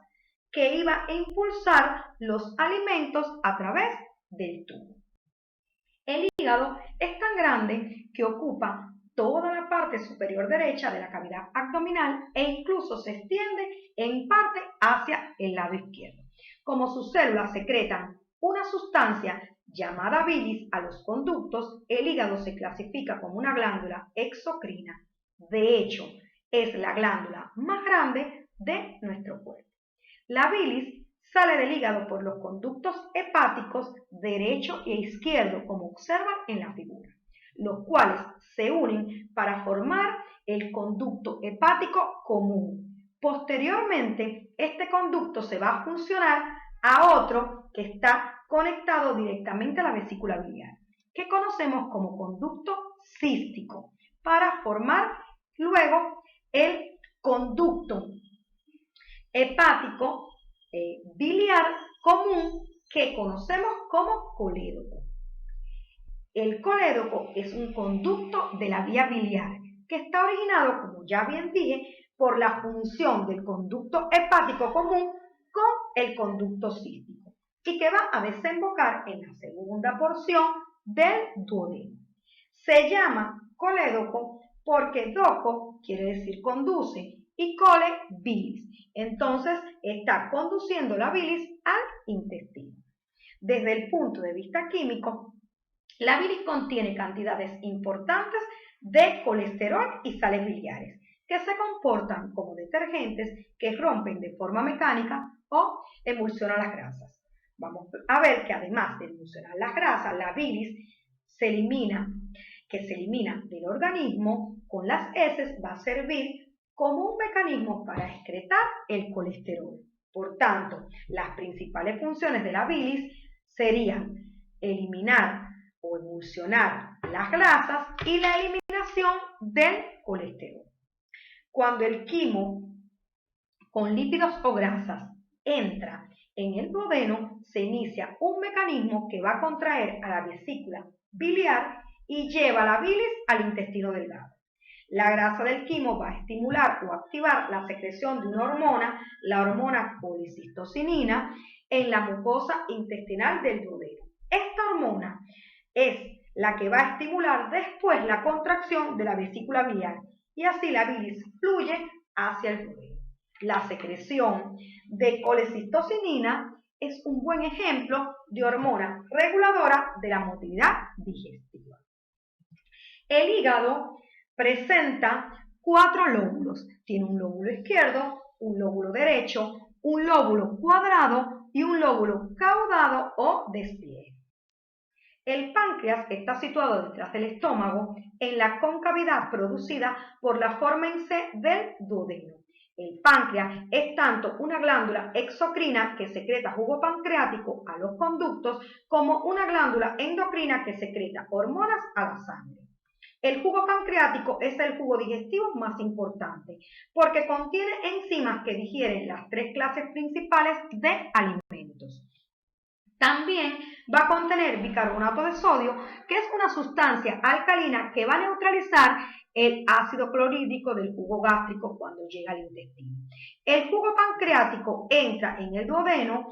que iba a impulsar los alimentos a través del tubo. El hígado es tan grande que ocupa toda la parte superior derecha de la cavidad abdominal e incluso se extiende en parte hacia el lado izquierdo. Como sus células secretan una sustancia llamada bilis a los conductos, el hígado se clasifica como una glándula exocrina. De hecho, es la glándula más grande de nuestro cuerpo. La bilis sale del hígado por los conductos hepáticos derecho e izquierdo, como observan en la figura, los cuales se unen para formar el conducto hepático común. Posteriormente, este conducto se va a funcionar a otro que está conectado directamente a la vesícula biliar, que conocemos como conducto cístico, para formar luego el conducto hepático biliar común que conocemos como colédoco. El colédoco es un conducto de la vía biliar que está originado, como ya bien dije, por la función del conducto hepático común con el conducto cístico y que va a desembocar en la segunda porción del duodeno. Se llama colédoco porque doco quiere decir conduce y cole bilis. Entonces está conduciendo la bilis al intestino. Desde el punto de vista químico, la bilis contiene cantidades importantes de colesterol y sales biliares que se comportan como detergentes que rompen de forma mecánica o emulsionan las grasas. Vamos a ver que además de emulsionar las grasas, la bilis se elimina del organismo con las heces, va a servir como un mecanismo para excretar el colesterol. Por tanto, las principales funciones de la bilis serían eliminar o emulsionar las grasas y la eliminación del colesterol. Cuando el quimo con lípidos o grasas entra en el duodeno, se inicia un mecanismo que va a contraer a la vesícula biliar y lleva la bilis al intestino delgado. La grasa del quimo va a estimular o activar la secreción de una hormona, la hormona colicistocinina, en la mucosa intestinal del duodeno. Esta hormona es la que va a estimular después la contracción de la vesícula biliar y así la bilis fluye hacia el duodeno. La secreción de colecistocinina es un buen ejemplo de hormona reguladora de la motilidad digestiva. El hígado presenta 4 lóbulos. Tiene un lóbulo izquierdo, un lóbulo derecho, un lóbulo cuadrado y un lóbulo caudado o despliegue. El páncreas está situado detrás del estómago en la concavidad producida por la forma en C del duodeno. El páncreas es tanto una glándula exocrina que secreta jugo pancreático a los conductos como una glándula endocrina que secreta hormonas a la sangre. El jugo pancreático es el jugo digestivo más importante porque contiene enzimas que digieren las 3 clases principales de alimentos. También va a contener bicarbonato de sodio, que es una sustancia alcalina que va a neutralizar el ácido clorhídrico del jugo gástrico cuando llega al intestino. El jugo pancreático entra en el duodeno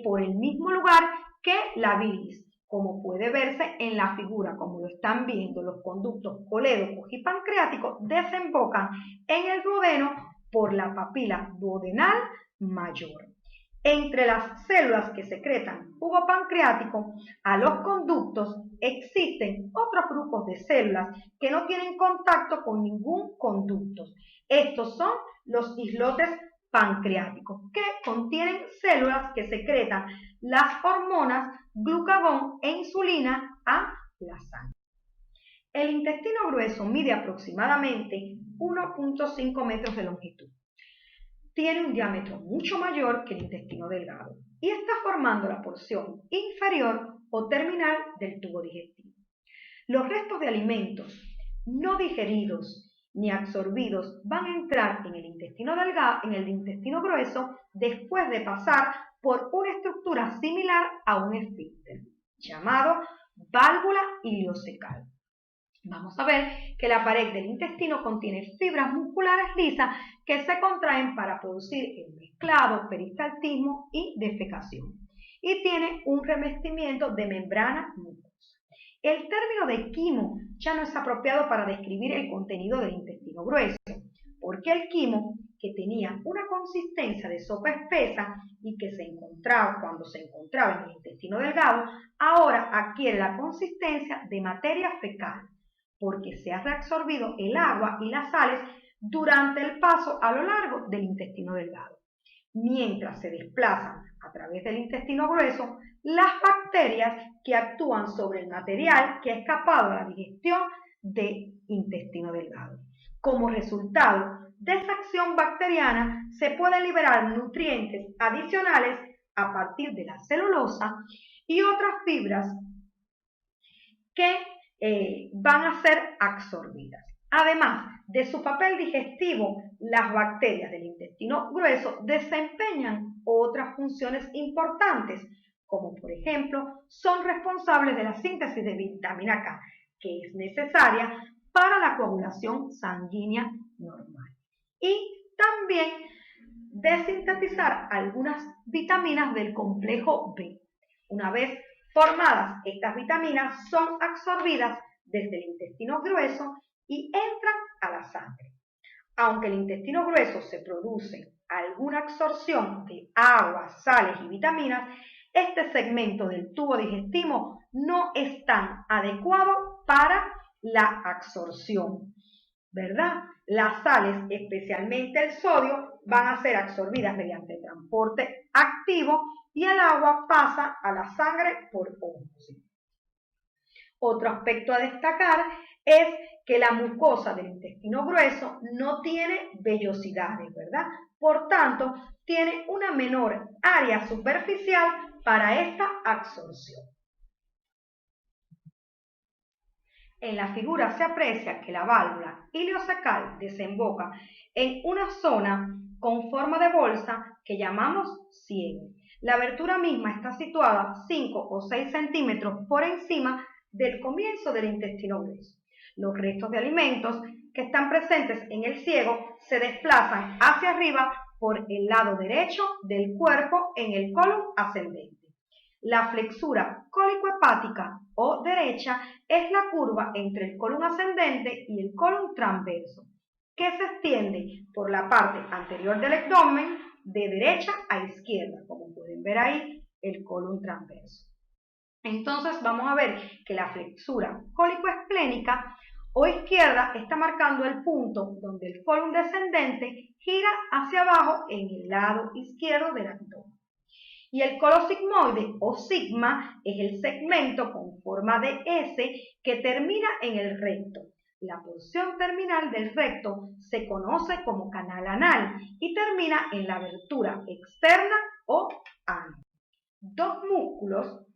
por el mismo lugar que la bilis. Como puede verse en la figura, como lo están viendo, los conductos colédocos y pancreáticos desembocan en el duodeno por la papila duodenal mayor. Entre las células que secretan jugo pancreático a los conductos existen otros grupos de células que no tienen contacto con ningún conducto. Estos son los islotes pancreáticos, que contienen células que secretan las hormonas glucagón e insulina a la sangre. El intestino grueso mide aproximadamente 1.5 metros de longitud. Tiene un diámetro mucho mayor que el intestino delgado y está formando la porción inferior o terminal del tubo digestivo. Los restos de alimentos no digeridos ni absorbidos van a entrar en el intestino delgado, en el intestino grueso, después de pasar por una estructura similar a un esfínter, llamado válvula ileocecal. Vamos a ver que la pared del intestino contiene fibras musculares lisas que se contraen para producir el mezclado, peristaltismo y defecación. Y tiene un revestimiento de membrana mucosa. El término de quimo ya no es apropiado para describir el contenido del intestino grueso, porque el quimo que tenía una consistencia de sopa espesa y que cuando se encontraba en el intestino delgado, ahora adquiere la consistencia de materia fecal, porque se ha reabsorbido el agua y las sales durante el paso a lo largo del intestino delgado. Mientras se desplazan a través del intestino grueso, las bacterias que actúan sobre el material que ha escapado a la digestión del intestino delgado. Como resultado de esa acción bacteriana, se pueden liberar nutrientes adicionales a partir de la celulosa y otras fibras que van a ser absorbidas. Además de su papel digestivo, las bacterias del intestino grueso desempeñan otras funciones importantes, como por ejemplo, son responsables de la síntesis de vitamina K, que es necesaria para la coagulación sanguínea normal. Y también de sintetizar algunas vitaminas del complejo B. Una vez formadas, estas vitaminas son absorbidas desde el intestino grueso y entran a la sangre. Aunque el intestino grueso se produce alguna absorción de agua, sales y vitaminas, este segmento del tubo digestivo no es tan adecuado para la absorción, ¿verdad? Las sales, especialmente el sodio, van a ser absorbidas mediante transporte activo y el agua pasa a la sangre por ósmosis. Otro aspecto a destacar es que la mucosa del intestino grueso no tiene vellosidades, ¿verdad? Por tanto, tiene una menor área superficial para esta absorción. En la figura se aprecia que la válvula ileocecal desemboca en una zona con forma de bolsa que llamamos ciego. La abertura misma está situada 5 o 6 centímetros por encima del comienzo del intestino grueso. Los restos de alimentos que están presentes en el ciego se desplazan hacia arriba por el lado derecho del cuerpo en el colon ascendente. La flexura cólico-hepática o derecha es la curva entre el colon ascendente y el colon transverso, que se extiende por la parte anterior del abdomen de derecha a izquierda, como pueden ver ahí, el colon transverso. Entonces vamos a ver que la flexura cólico-esplénica o izquierda está marcando el punto donde el colon descendente gira hacia abajo en el lado izquierdo del abdomen. Y el colon sigmoide o sigma es el segmento con forma de S que termina en el recto. La porción terminal del recto se conoce como canal anal y termina en la abertura externa o ano. Dos músculos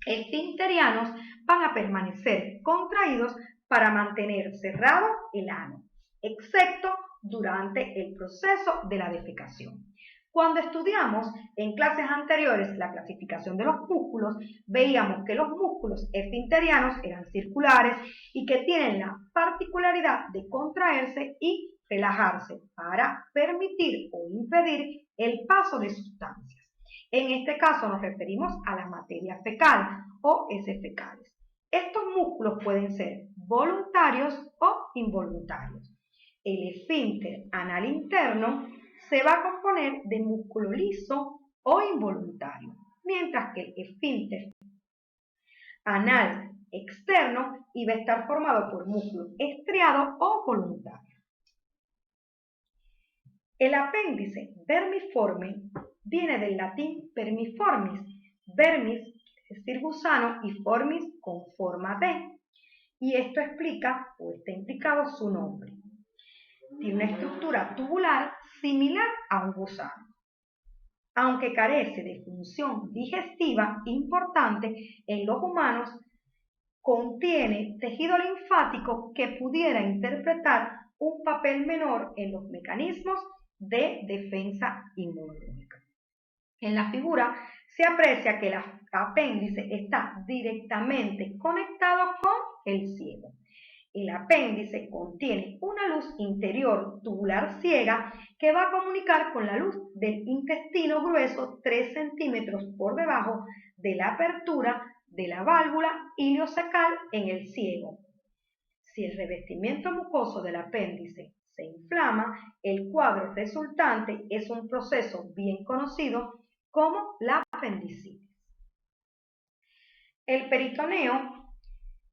esfinterianos van a permanecer contraídos para mantener cerrado el ano, excepto durante el proceso de la defecación. Cuando estudiamos en clases anteriores la clasificación de los músculos, veíamos que los músculos esfinterianos eran circulares y que tienen la particularidad de contraerse y relajarse para permitir o impedir el paso de sustancias. En este caso nos referimos a la materia fecal o heces fecales. Estos músculos pueden ser voluntarios o involuntarios. El esfínter anal interno se va a componer de músculo liso o involuntario, mientras que el esfínter anal externo iba a estar formado por músculo estriado o voluntario. El apéndice vermiforme viene del latín vermiformis, vermis es decir gusano y formis con forma de, y esto explica o está implicado su nombre. Tiene una estructura tubular similar a un gusano. Aunque carece de función digestiva importante en los humanos, contiene tejido linfático que pudiera interpretar un papel menor en los mecanismos de defensa inmunológica. En la figura se aprecia que el apéndice está directamente conectado con el ciego. El apéndice contiene una luz interior tubular ciega que va a comunicar con la luz del intestino grueso 3 centímetros por debajo de la apertura de la válvula ileocecal en el ciego. Si el revestimiento mucoso del apéndice se inflama, el cuadro resultante es un proceso bien conocido como la apendicitis. El peritoneo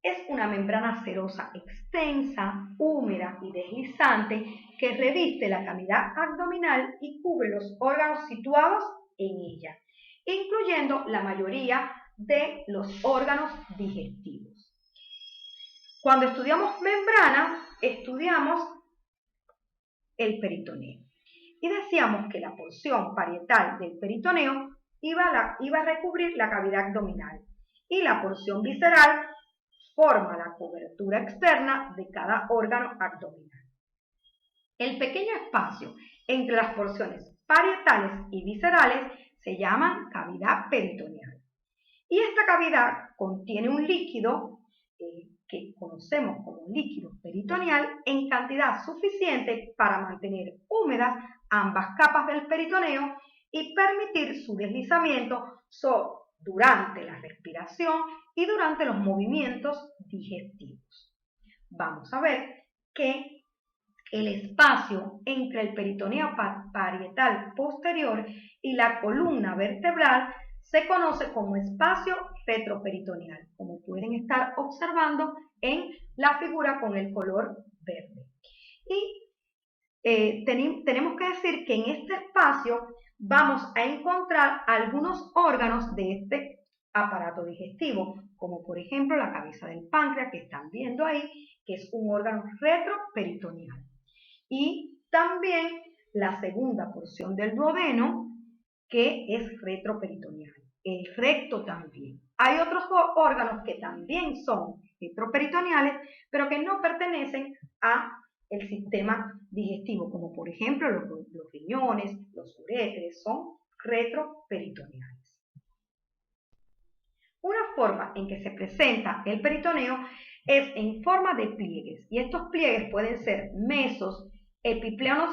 es una membrana serosa extensa, húmeda y deslizante que reviste la cavidad abdominal y cubre los órganos situados en ella, incluyendo la mayoría de los órganos digestivos. Cuando estudiamos membrana, estudiamos el peritoneo y decíamos que la porción parietal del peritoneo iba a recubrir la cavidad abdominal y la porción visceral forma la cobertura externa de cada órgano abdominal. El pequeño espacio entre las porciones parietales y viscerales se llama cavidad peritoneal. Y esta cavidad contiene un líquido que conocemos como líquido peritoneal en cantidad suficiente para mantener húmedas ambas capas del peritoneo y permitir su deslizamiento durante la respiración y durante los movimientos digestivos. Vamos a ver que el espacio entre el peritoneo parietal posterior y la columna vertebral se conoce como espacio retroperitoneal, como pueden estar observando en la figura con el color verde. Y tenemos que decir que en este espacio vamos a encontrar algunos órganos de este aparato digestivo, como por ejemplo la cabeza del páncreas que están viendo ahí, que es un órgano retroperitoneal. Y también la segunda porción del duodeno, que es retroperitoneal. El recto también. Hay otros órganos que también son retroperitoneales, pero que no pertenecen a el sistema digestivo, como por ejemplo los riñones, los uréteres, son retroperitoneales. Una forma en que se presenta el peritoneo es en forma de pliegues, y estos pliegues pueden ser mesos, epiplones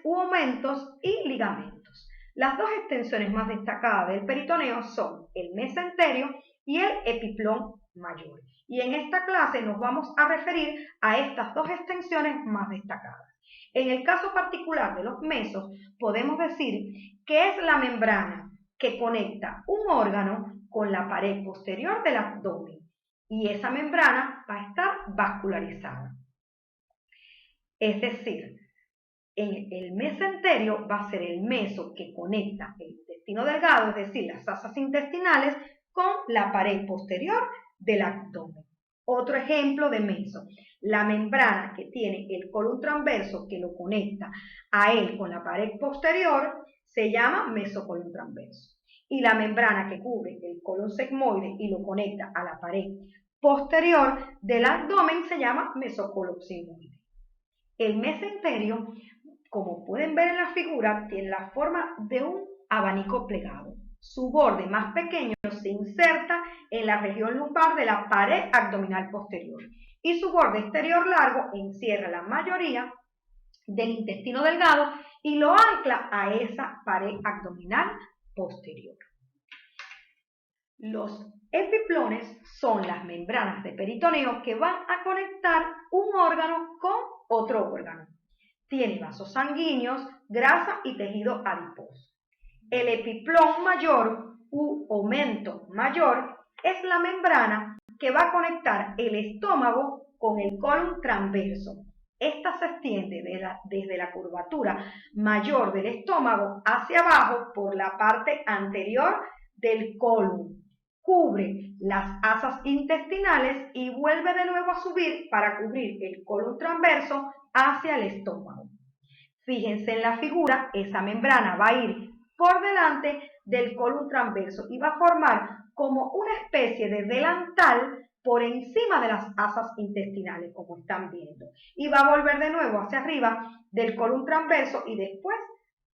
u aumentos y ligamentos. Las dos extensiones más destacadas del peritoneo son el mesenterio y el epiplón mayor. Y en esta clase nos vamos a referir a estas dos extensiones más destacadas. En el caso particular de los mesos, podemos decir que es la membrana que conecta un órgano con la pared posterior del abdomen. Y esa membrana va a estar vascularizada. Es decir, el mesenterio va a ser el meso que conecta el intestino delgado, es decir, las asas intestinales, con la pared posterior del abdomen. Otro ejemplo de meso, la membrana que tiene el colon transverso que lo conecta a él con la pared posterior se llama mesocolon transverso. Y la membrana que cubre el colon sigmoide y lo conecta a la pared posterior del abdomen se llama mesocolon sigmoide. El mesenterio, como pueden ver en la figura, tiene la forma de un abanico plegado. Su borde más pequeño se inserta en la región lumbar de la pared abdominal posterior y su borde exterior largo encierra la mayoría del intestino delgado y lo ancla a esa pared abdominal posterior. Los epiplones son las membranas de peritoneo que van a conectar un órgano con otro órgano. Tiene vasos sanguíneos, grasa y tejido adiposo. El epiplón mayor u aumento mayor es la membrana que va a conectar el estómago con el colon transverso. Esta se extiende desde la curvatura mayor del estómago hacia abajo por la parte anterior del colon. Cubre las asas intestinales y vuelve de nuevo a subir para cubrir el colon transverso hacia el estómago. Fíjense en la figura, esa membrana va a ir por delante del colon transverso y va a formar como una especie de delantal por encima de las asas intestinales, como están viendo. Y va a volver de nuevo hacia arriba del colon transverso y después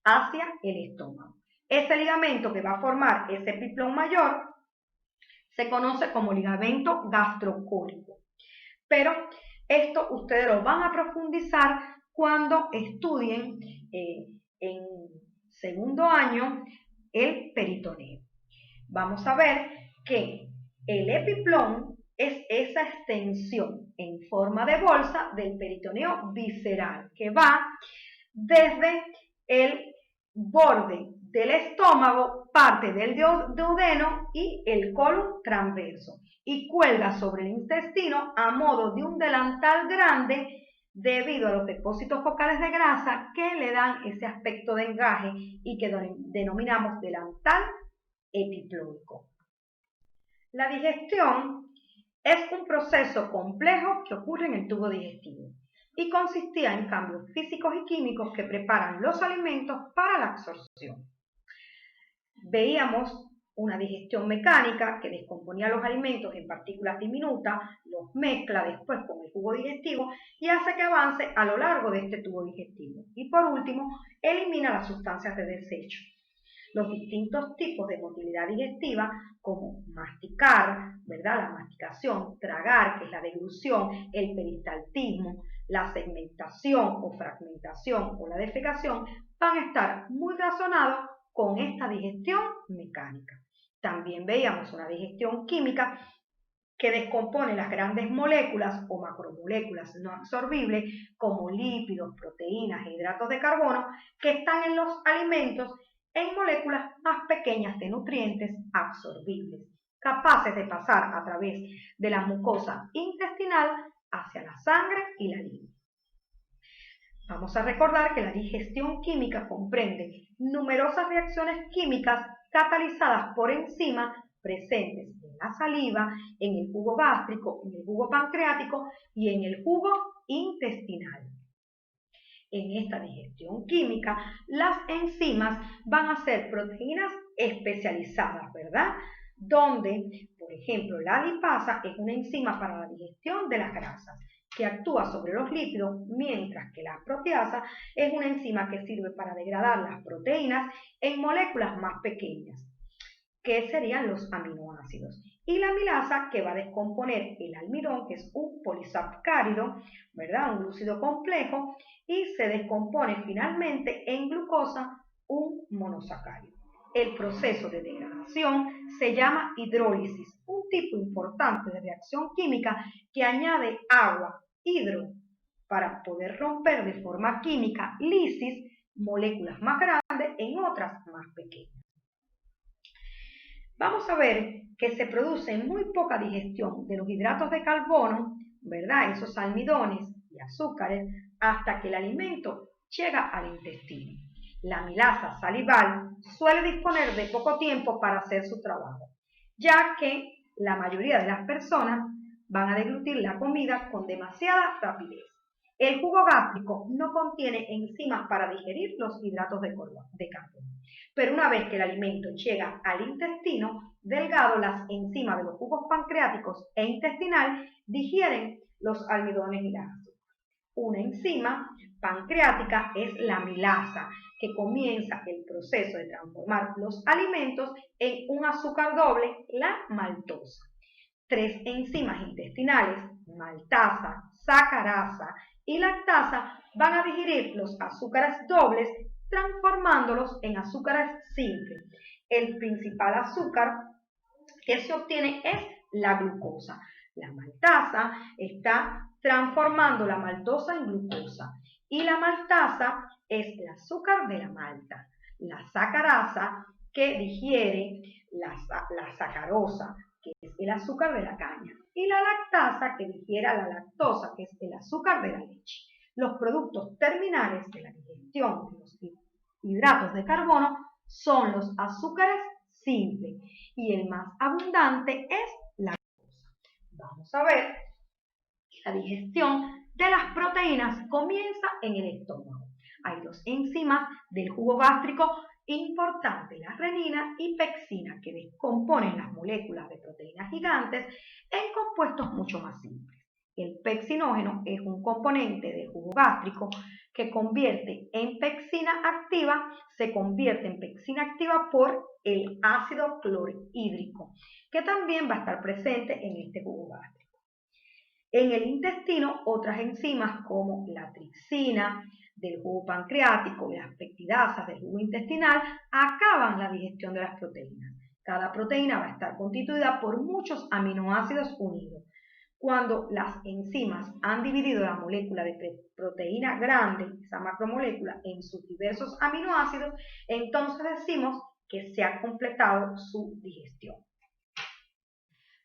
hacia el estómago. Ese ligamento que va a formar ese epiplón mayor se conoce como ligamento gastrocólico. Pero esto ustedes lo van a profundizar cuando estudien en segundo año el peritoneo. Vamos a ver que el epiplón es esa extensión en forma de bolsa del peritoneo visceral que va desde el borde del estómago, parte del duodeno y el colon transverso, y cuelga sobre el intestino a modo de un delantal grande debido a los depósitos focales de grasa que le dan ese aspecto de engaje y que denominamos delantal epiploico. La digestión es un proceso complejo que ocurre en el tubo digestivo y consistía en cambios físicos y químicos que preparan los alimentos para la absorción. Veíamos una digestión mecánica que descomponía los alimentos en partículas diminutas, los mezcla después con el jugo digestivo y hace que avance a lo largo de este tubo digestivo. Y por último, elimina las sustancias de desecho. Los distintos tipos de motilidad digestiva, como masticar, ¿verdad? La masticación, tragar, que es la deglución, el peristaltismo, la segmentación o fragmentación o la defecación, van a estar muy relacionados con esta digestión mecánica. También veíamos una digestión química que descompone las grandes moléculas o macromoléculas no absorbibles como lípidos, proteínas e hidratos de carbono que están en los alimentos en moléculas más pequeñas de nutrientes absorbibles, capaces de pasar a través de la mucosa intestinal hacia la sangre y la linfa. Vamos a recordar que la digestión química comprende numerosas reacciones químicas catalizadas por enzimas presentes en la saliva, en el jugo gástrico, en el jugo pancreático y en el jugo intestinal. En esta digestión química, las enzimas van a ser proteínas especializadas, ¿verdad? Donde, por ejemplo, la lipasa es una enzima para la digestión de las grasas, que actúa sobre los lípidos, mientras que la proteasa es una enzima que sirve para degradar las proteínas en moléculas más pequeñas, que serían los aminoácidos. Y la amilasa, que va a descomponer el almidón, que es un polisacárido, ¿verdad? Un glúcido complejo, y se descompone finalmente en glucosa, un monosacárido. El proceso de degradación se llama hidrólisis, un tipo importante de reacción química que añade agua, hidro, para poder romper de forma química, lisis, moléculas más grandes en otras más pequeñas. Vamos a ver que se produce muy poca digestión de los hidratos de carbono, ¿verdad? Esos almidones y azúcares, hasta que el alimento llega al intestino. La amilasa salival suele disponer de poco tiempo para hacer su trabajo, ya que la mayoría de las personas van a deglutir la comida con demasiada rapidez. El jugo gástrico no contiene enzimas para digerir los hidratos de carbono, pero una vez que el alimento llega al intestino delgado, las enzimas de los jugos pancreáticos e intestinal digieren los almidones y las azúcares. Una enzima pancreática es la amilasa, que comienza el proceso de transformar los alimentos en un azúcar doble, la maltosa. 3 enzimas intestinales, maltasa, sacarasa y lactasa, van a digerir los azúcares dobles transformándolos en azúcares simples. El principal azúcar que se obtiene es la glucosa. La maltasa está transformando la maltosa en glucosa y la maltasa es el azúcar de la malta. La sacarasa que digiere la sacarosa, que es el azúcar de la caña, y la lactasa que digiere la lactosa, que es el azúcar de la leche. Los productos terminales de la digestión de los hidratos de carbono son los azúcares simples y el más abundante es la glucosa. Vamos a ver que la digestión de las proteínas comienza en el estómago. Hay 2 enzimas del jugo gástrico importantes, la renina y pectina, que descomponen las moléculas de proteínas gigantes en compuestos mucho más simples. El pectinógeno es un componente del jugo gástrico que convierte en pectina activa, se convierte en pectina activa por el ácido clorhídrico, que también va a estar presente en este jugo gástrico. En el intestino, otras enzimas como la tripsina del jugo pancreático y las peptidasas del jugo intestinal acaban la digestión de las proteínas. Cada proteína va a estar constituida por muchos aminoácidos unidos, cuando las enzimas han dividido la molécula de proteína grande, esa macromolécula, en sus diversos aminoácidos, entonces decimos que se ha completado su digestión.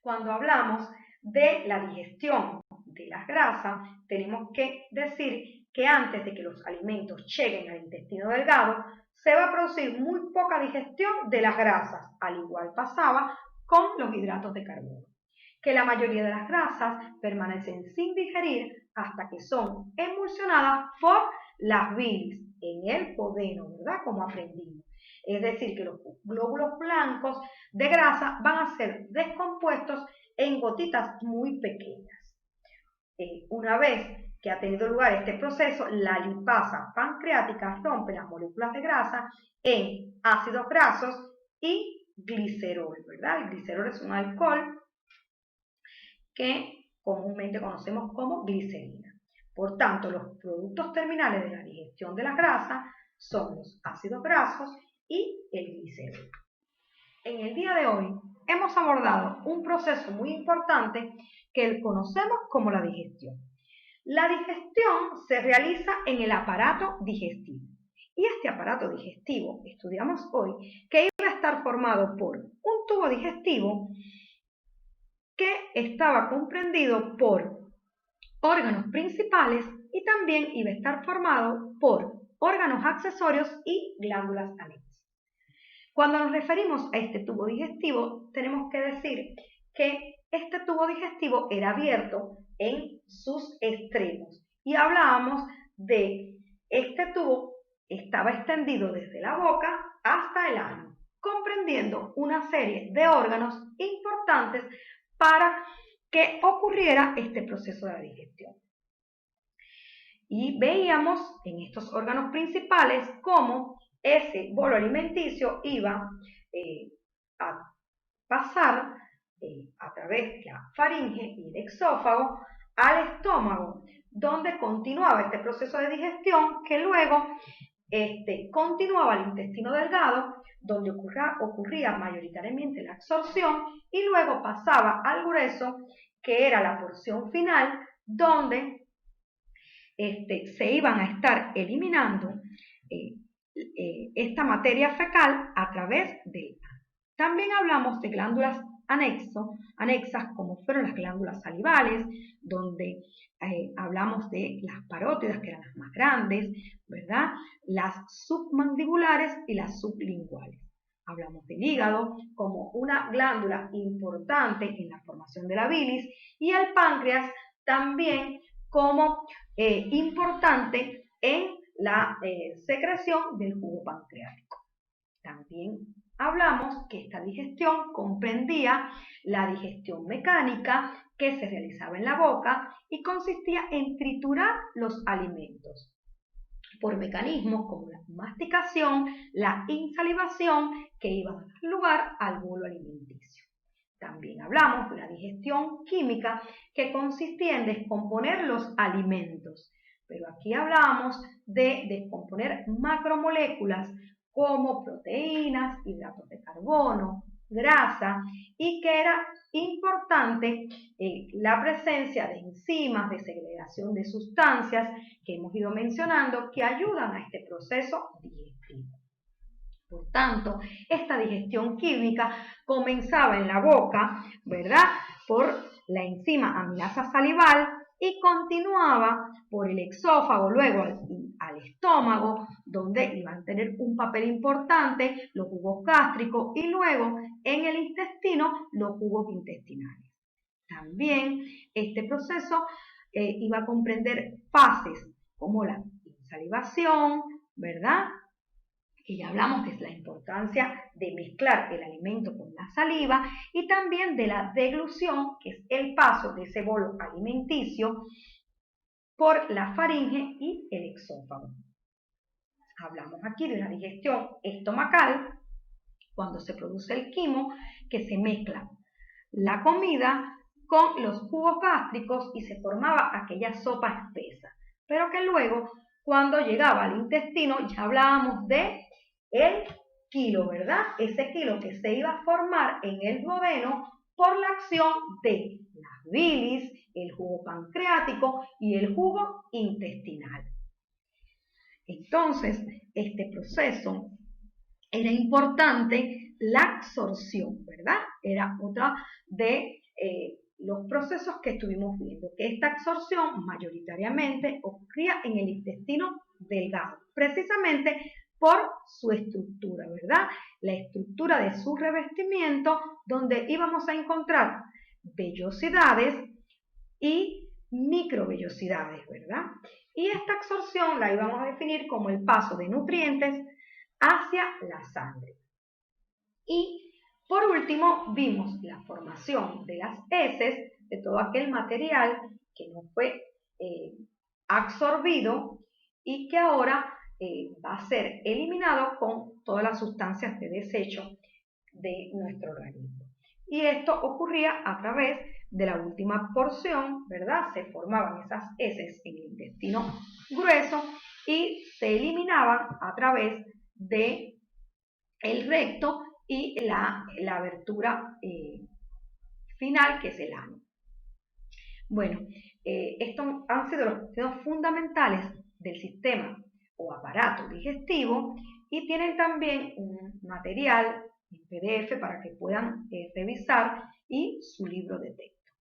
Cuando hablamos de la digestión de las grasas, tenemos que decir que antes de que los alimentos lleguen al intestino delgado, se va a producir muy poca digestión de las grasas, al igual pasaba con los hidratos de carbono, que la mayoría de las grasas permanecen sin digerir hasta que son emulsionadas por las bilis en el duodeno, ¿verdad? Como aprendimos. Es decir, que los glóbulos blancos de grasa van a ser descompuestos en gotitas muy pequeñas. Una vez que ha tenido lugar este proceso, la lipasa pancreática rompe las moléculas de grasa en ácidos grasos y glicerol, ¿verdad? El glicerol es un alcohol que comúnmente conocemos como glicerina. Por tanto, los productos terminales de la digestión de las grasas son los ácidos grasos y el glicerol. En el día de hoy hemos abordado un proceso muy importante que conocemos como la digestión. La digestión se realiza en el aparato digestivo. Y este aparato digestivo, estudiamos hoy, que iba a estar formado por un tubo digestivo que estaba comprendido por órganos principales y también iba a estar formado por órganos accesorios y glándulas anexas. Cuando nos referimos a este tubo digestivo, tenemos que decir que este tubo digestivo era abierto en sus extremos y hablábamos de este tubo estaba extendido desde la boca hasta el ano, comprendiendo una serie de órganos importantes para que ocurriera este proceso de la digestión. Y veíamos en estos órganos principales cómo ese bolo alimenticio iba a pasar a través de la faringe y el exófago al estómago, donde continuaba este proceso de digestión que luego continuaba al intestino delgado, donde ocurría mayoritariamente la absorción y luego pasaba al grueso, que era la porción final, donde se iban a estar eliminando esta materia fecal a través de ella. También hablamos de glándulas anexas, como fueron las glándulas salivales, donde hablamos de las parótidas, que eran las más grandes, ¿verdad? Las submandibulares y las sublinguales. Hablamos del hígado como una glándula importante en la formación de la bilis y el páncreas también como importante en la secreción del jugo pancreático. También hablamos que esta digestión comprendía la digestión mecánica que se realizaba en la boca y consistía en triturar los alimentos por mecanismos como la masticación, la insalivación, que iban a dar lugar al bolo alimenticio. También hablamos de la digestión química, que consistía en descomponer los alimentos, pero aquí hablamos de descomponer macromoléculas como proteínas, hidratos de carbono, grasa, y que era importante la presencia de enzimas, de segregación de sustancias que hemos ido mencionando que ayudan a este proceso digestivo. Por tanto, esta digestión química comenzaba en la boca, ¿verdad?, por la enzima amilasa salival y continuaba por el exófago, luego al estómago, donde iban a tener un papel importante los jugos gástricos y luego en el intestino los jugos intestinales. También este proceso iba a comprender fases como la insalivación, ¿verdad?, que ya hablamos de la importancia de mezclar el alimento con la saliva, y también de la deglución, que es el paso de ese bolo alimenticio por la faringe y el exófago. Hablamos aquí de la digestión estomacal, cuando se produce el quimo, que se mezcla la comida con los jugos gástricos y se formaba aquella sopa espesa, pero que luego, cuando llegaba al intestino, ya hablábamos de el quilo, ¿verdad? Ese quilo que se iba a formar en el duodeno por la acción de las bilis, el jugo pancreático y el jugo intestinal. Entonces, este proceso era importante la absorción, ¿verdad? Era otra de los procesos que estuvimos viendo, que esta absorción mayoritariamente ocurría en el intestino delgado, precisamente por su estructura, ¿verdad? La estructura de su revestimiento, donde íbamos a encontrar vellosidades y microvellosidades, ¿verdad? Y esta absorción la íbamos a definir como el paso de nutrientes hacia la sangre. Y por último, vimos la formación de las heces, de todo aquel material que no fue absorbido y que ahora va a ser eliminado con todas las sustancias de desecho de nuestro organismo. Y esto ocurría a través de la última porción, ¿verdad? Se formaban esas heces en el intestino grueso y se eliminaban a través de el recto y la abertura final, que es el ano. Bueno, estos han sido los contenidos fundamentales del sistema o aparato digestivo y tienen también un material en PDF para que puedan revisar y su libro de texto.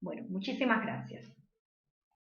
Bueno, muchísimas gracias.